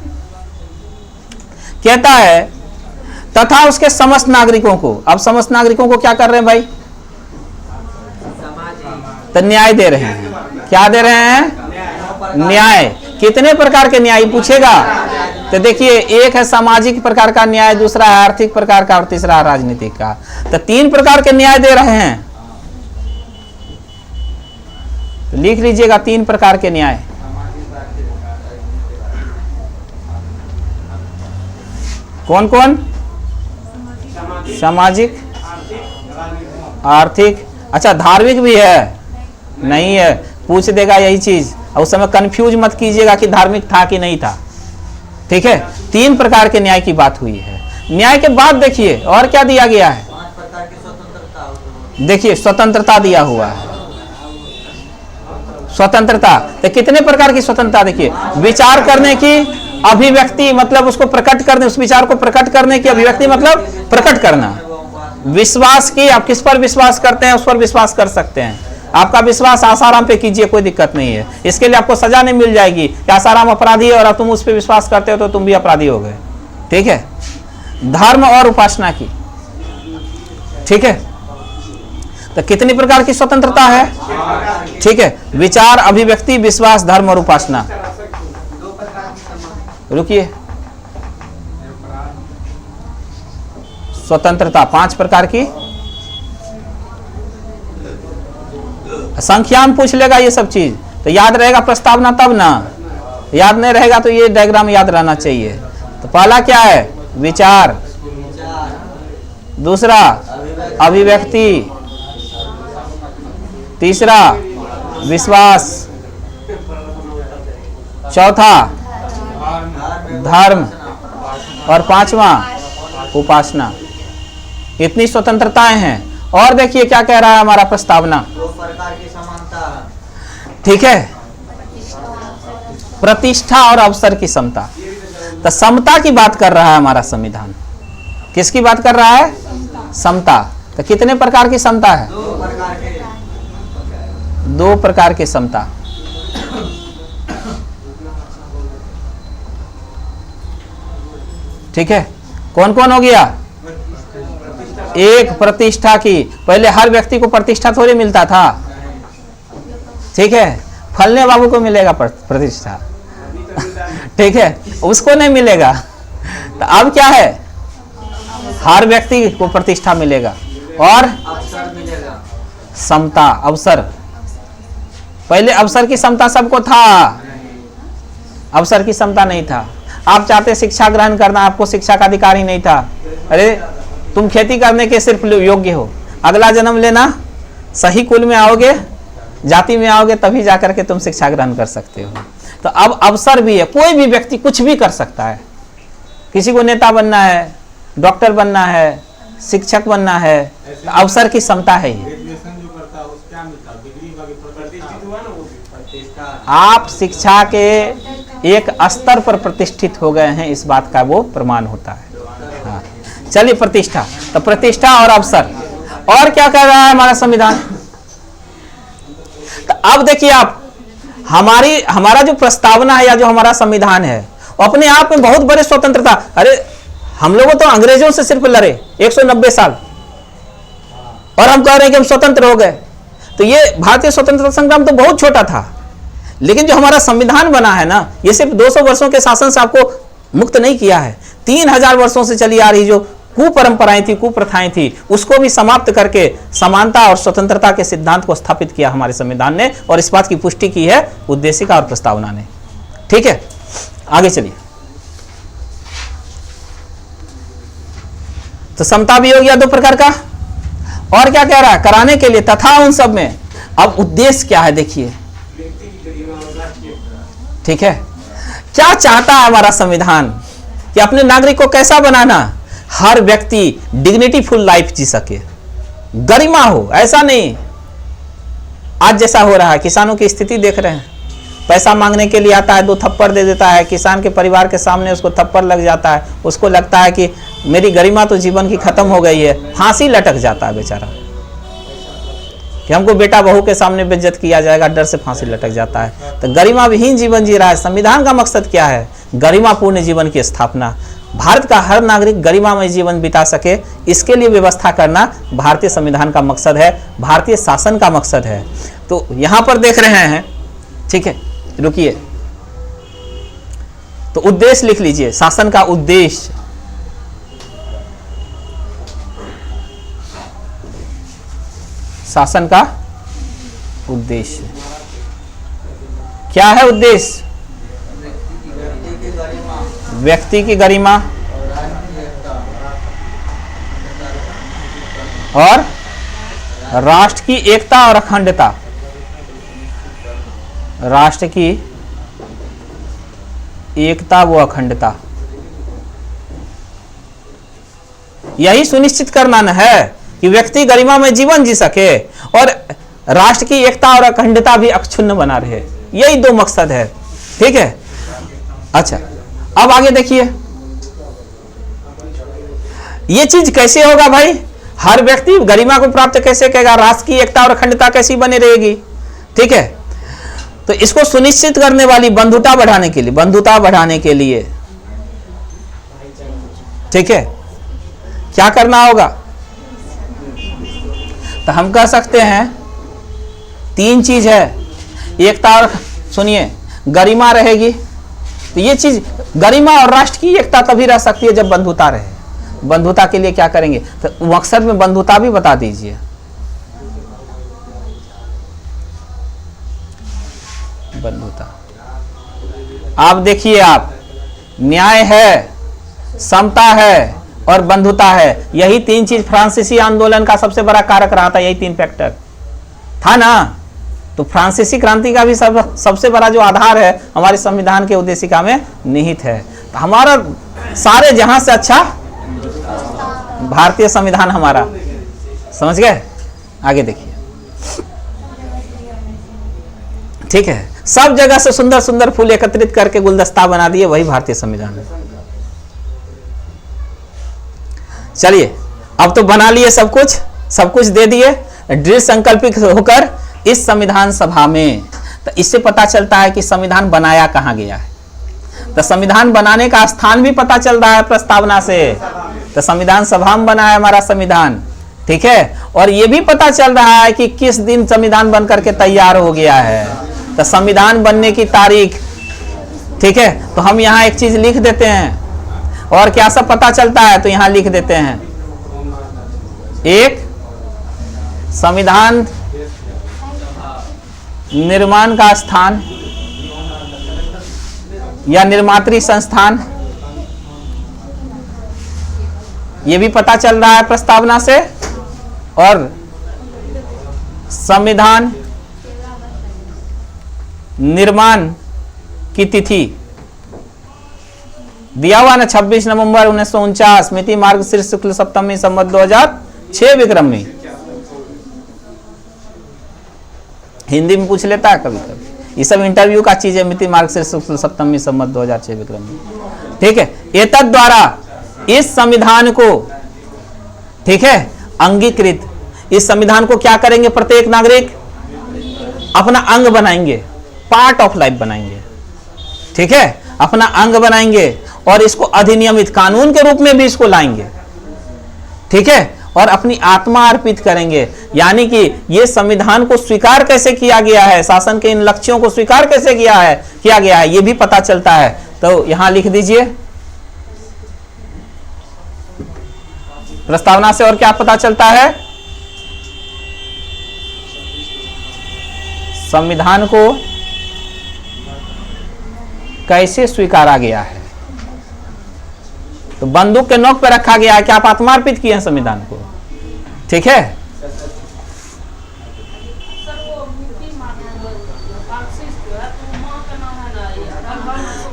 कहता है तथा उसके समस्त नागरिकों को, अब समस्त नागरिकों को क्या कर रहे हैं भाई, तो न्याय दे रहे हैं। क्या दे रहे हैं, न्याय। कितने प्रकार के न्याय पूछेगा, तो देखिए एक है सामाजिक प्रकार का न्याय, दूसरा है आर्थिक प्रकार का और तीसरा है राजनीतिक का। तो 3 प्रकार के न्याय दे रहे हैं, तो लिख लीजिएगा 3 प्रकार के न्याय। कौन कौन, सामाजिक, आर्थिक, अच्छा धार्मिक भी है, नहीं है, पूछ देगा यही चीज। और उस समय कंफ्यूज मत कीजिएगा कि धार्मिक था कि नहीं था, ठीक है। 3 प्रकार के न्याय की बात हुई है। न्याय के बाद देखिए और क्या दिया गया है, 5 प्रकार की स्वतंत्रता। देखिए स्वतंत्रता दिया हुआ है। स्वतंत्रता, तो कितने प्रकार की स्वतंत्रता, देखिए विचार करने की, अभिव्यक्ति मतलब उसको प्रकट करने, उस विचार को प्रकट करने की, अभिव्यक्ति मतलब प्रकट करना। विश्वास की, आप किस पर विश्वास करते हैं उस पर विश्वास कर सकते हैं। आपका विश्वास आसाराम पे कीजिए, कोई दिक्कत नहीं है। इसके लिए आपको सजा नहीं मिल जाएगी कि आसाराम अपराधी है और तुम उस पर विश्वास करते हो तो तुम भी अपराधी हो गए, ठीक है। धर्म और उपासना की, ठीक है। तो कितनी प्रकार की स्वतंत्रता है, ठीक है। विचार, अभिव्यक्ति, विश्वास, धर्म और उपासना। रुकिए, स्वतंत्रता 5 प्रकार की। संख्या में पूछ लेगा ये सब चीज, तो याद रहेगा प्रस्तावना तब ना, याद नहीं रहेगा तो ये डायग्राम याद रहना चाहिए। तो पहला क्या है, विचार। दूसरा अभिव्यक्ति। तीसरा विश्वास। चौथा धर्म और 5वां उपासना। इतनी स्वतंत्रताएं हैं। और देखिए क्या कह रहा है हमारा प्रस्तावना, 2 प्रकार की समानता, ठीक है। प्रतिष्ठा और अवसर की समता। तो समता की बात कर रहा है हमारा संविधान। किसकी बात कर रहा है, समता। तो कितने प्रकार की समता है, 2 प्रकार के। 2 प्रकार की समता। ठीक है, कौन कौन हो गया, एक प्रतिष्ठा की। पहले हर व्यक्ति को प्रतिष्ठा थोड़ी मिलता था, ठीक है। फलने बाबू को मिलेगा प्रतिष्ठा, ठीक है, उसको नहीं मिलेगा। तो अब क्या है, हर व्यक्ति को प्रतिष्ठा मिलेगा और अवसर मिलेगा, समता, अवसर। पहले अवसर की समता सबको था, अवसर की समता नहीं था। आप चाहते शिक्षा ग्रहण करना, आपको शिक्षा का अधिकार ही नहीं था। अरे तुम खेती करने के सिर्फ योग्य हो, अगला जन्म लेना, सही कुल में आओगे, जाति में आओगे, तभी जाकर के तुम शिक्षा ग्रहण कर सकते हो। तो अब अवसर भी है, कोई भी व्यक्ति कुछ भी कर सकता है। किसी को नेता बनना है, डॉक्टर बनना है, शिक्षक बनना है, तो अवसर की समता है ये। आप शिक्षा के एक स्तर पर प्रतिष्ठित हो गए हैं, इस बात का वो प्रमाण होता है। हाँ, चलिए प्रतिष्ठा, तो प्रतिष्ठा और अवसर। और क्या कह रहा है हमारा संविधान, तो अब देखिए आप, हमारा जो प्रस्तावना है या जो हमारा संविधान है, अपने आप में बहुत बड़े स्वतंत्रता। अरे हम लोगों तो अंग्रेजों से सिर्फ लड़े 190 साल और हम कह रहे हैं कि हम स्वतंत्र हो गए। तो ये भारतीय स्वतंत्रता संग्राम तो बहुत छोटा था, लेकिन जो हमारा संविधान बना है ना, ये सिर्फ 200 वर्षों के शासन से आपको मुक्त नहीं किया है। 3000 वर्षों से चली आ रही जो कुपरंपराएं थी, कुप्रथाएं थी, उसको भी समाप्त करके समानता और स्वतंत्रता के सिद्धांत को स्थापित किया हमारे संविधान ने, और इस बात की पुष्टि की है उद्देशिका और प्रस्तावना ने। ठीक है, आगे चलिए। तो समता भी हो गया 2 प्रकार का। और क्या कह रहा है, कराने के लिए तथा उन सब में अब उद्देश्य क्या है देखिए, ठीक है, क्या चाहता है हमारा संविधान कि अपने नागरिक को कैसा बनाना, हर व्यक्ति डिग्निटीफुल लाइफ जी सके, गरिमा हो। ऐसा नहीं आज जैसा हो रहा है, किसानों की स्थिति देख रहे हैं, पैसा मांगने के लिए आता है, 2 थप्पड़ दे देता है, किसान के परिवार के सामने उसको थप्पड़ लग जाता है, उसको लगता है कि मेरी गरिमा तो जीवन की खत्म हो गई है, फांसी लटक जाता है बेचारा कि हमको बेटा बहू के सामने बेइज्जत किया जाएगा, डर से फांसी लटक जाता है। तो गरिमा विहीन जीवन जी रहा है। संविधान का मकसद क्या है? गरिमापूर्ण जीवन की स्थापना, भारत का हर नागरिक गरिमामय जीवन बिता सके, इसके लिए व्यवस्था करना भारतीय संविधान का मकसद है, भारतीय शासन का मकसद है। तो यहां पर देख रहे हैं, ठीक है, रुकिए, तो उद्देश्य लिख लीजिए, शासन का उद्देश्य, शासन का उद्देश्य क्या है? उद्देश्य व्यक्ति की गरिमा और राष्ट्र की एकता और अखंडता, राष्ट्र की एकता व अखंडता, यही सुनिश्चित करना न है कि व्यक्ति गरिमा में जीवन जी सके और राष्ट्र की एकता और अखंडता भी अक्षुण्ण बना रहे। यही 2 मकसद है, ठीक है। अच्छा, अब आगे देखिए, ये चीज कैसे होगा भाई? हर व्यक्ति गरिमा को प्राप्त कैसे करेगा? राष्ट्र की एकता और अखंडता कैसी बनी रहेगी? ठीक है, तो इसको सुनिश्चित करने वाली बंधुता बढ़ाने के लिए, बंधुता बढ़ाने के लिए, ठीक है, क्या करना होगा? तो हम कह सकते हैं 3 चीज है, एकता और, सुनिए, गरिमा रहेगी, तो ये चीज गरिमा और राष्ट्र की एकता तभी रह सकती है जब बंधुता रहे। बंधुता के लिए क्या करेंगे? तो मकसद में बंधुता भी बता दीजिए। बंधुता, आप देखिए, आप न्याय है, समता है और बंधुता है, यही 3 चीज फ्रांसीसी आंदोलन का सबसे बड़ा कारक रहा था। यही 3 फैक्टर था ना। तो फ्रांसीसी क्रांति का भी सबसे बड़ा जो आधार है हमारे संविधान के उद्देशिका में निहित है। तो हमारा सारे जहां से अच्छा भारतीय संविधान हमारा, समझ गए? आगे देखिए, ठीक है, सब जगह से सुंदर सुंदर फूल एकत्रित करके गुलदस्ता बना दिए, वही भारतीय संविधान है। चलिए, अब तो बना लिए सब कुछ दे दिए, दृढ़ संकल्पित होकर इस संविधान सभा में, तो इससे पता चलता है कि संविधान बनाया कहाँ गया है। तो संविधान बनाने का स्थान भी पता चल रहा है प्रस्तावना से। तो संविधान सभा में बना है हमारा संविधान, ठीक है, और ये भी पता चल रहा है कि किस दिन संविधान बन करके तैयार हो गया है। तो संविधान बनने की तारीख, ठीक है, तो हम यहाँ एक चीज लिख देते हैं, और क्या सब पता चलता है तो यहां लिख देते हैं। एक, संविधान निर्माण का स्थान या निर्मात्री संस्थान, यह भी पता चल रहा है प्रस्तावना से, और संविधान निर्माण की तिथि दिया हुआ ना, 26 नवंबर 1949, मिति मार्गशीर्ष शुक्ल सप्तमी संवत 2006 विक्रमी। हिंदी में पूछ लेता है कभी कभी, ये सब इंटरव्यू का चीज है। मिति मार्गशीर्ष शुक्ल सप्तमी संवत 2006 विक्रमी, ठीक है। एतद द्वारा इस संविधान को, ठीक है, अंगीकृत, इस संविधान को क्या करेंगे? प्रत्येक नागरिक अपना अंग बनाएंगे, पार्ट ऑफ लाइफ बनाएंगे, ठीक है, अपना अंग बनाएंगे और इसको अधिनियमित कानून के रूप में भी इसको लाएंगे, ठीक है, और अपनी आत्मा अर्पित करेंगे। यानी कि ये संविधान को स्वीकार कैसे किया गया है, शासन के इन लक्ष्यों को स्वीकार कैसे किया गया है, ये भी पता चलता है। तो यहां लिख दीजिए प्रस्तावना से। और क्या पता चलता है? संविधान को कैसे स्वीकारा गया है। तो बंदूक के नोक पर रखा गया है कि आप आत्मार्पित किए हैं संविधान को, ठीक है।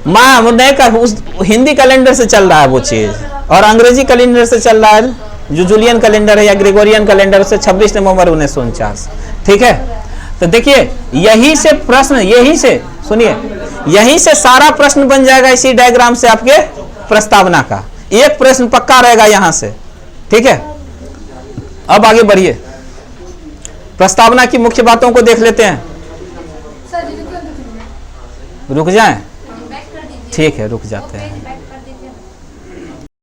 माँ वो नहीं कर, उस हिंदी कैलेंडर से चल रहा है वो चीज, और अंग्रेजी कैलेंडर से चल रहा है जो जूलियन कैलेंडर है या ग्रेगोरियन कैलेंडर से 26 नवंबर 1949। ठीक है, तो देखिए यही से प्रश्न, यही से सुनिए, यही से सारा प्रश्न बन जाएगा इसी डायग्राम से आपके प्रस्तावना का। एक प्रश्न पक्का रहेगा यहां से। ठीक है, अब आगे बढ़िए, प्रस्तावना की मुख्य बातों को देख लेते हैं। रुक जाएं, ठीक है रुक जाते हैं।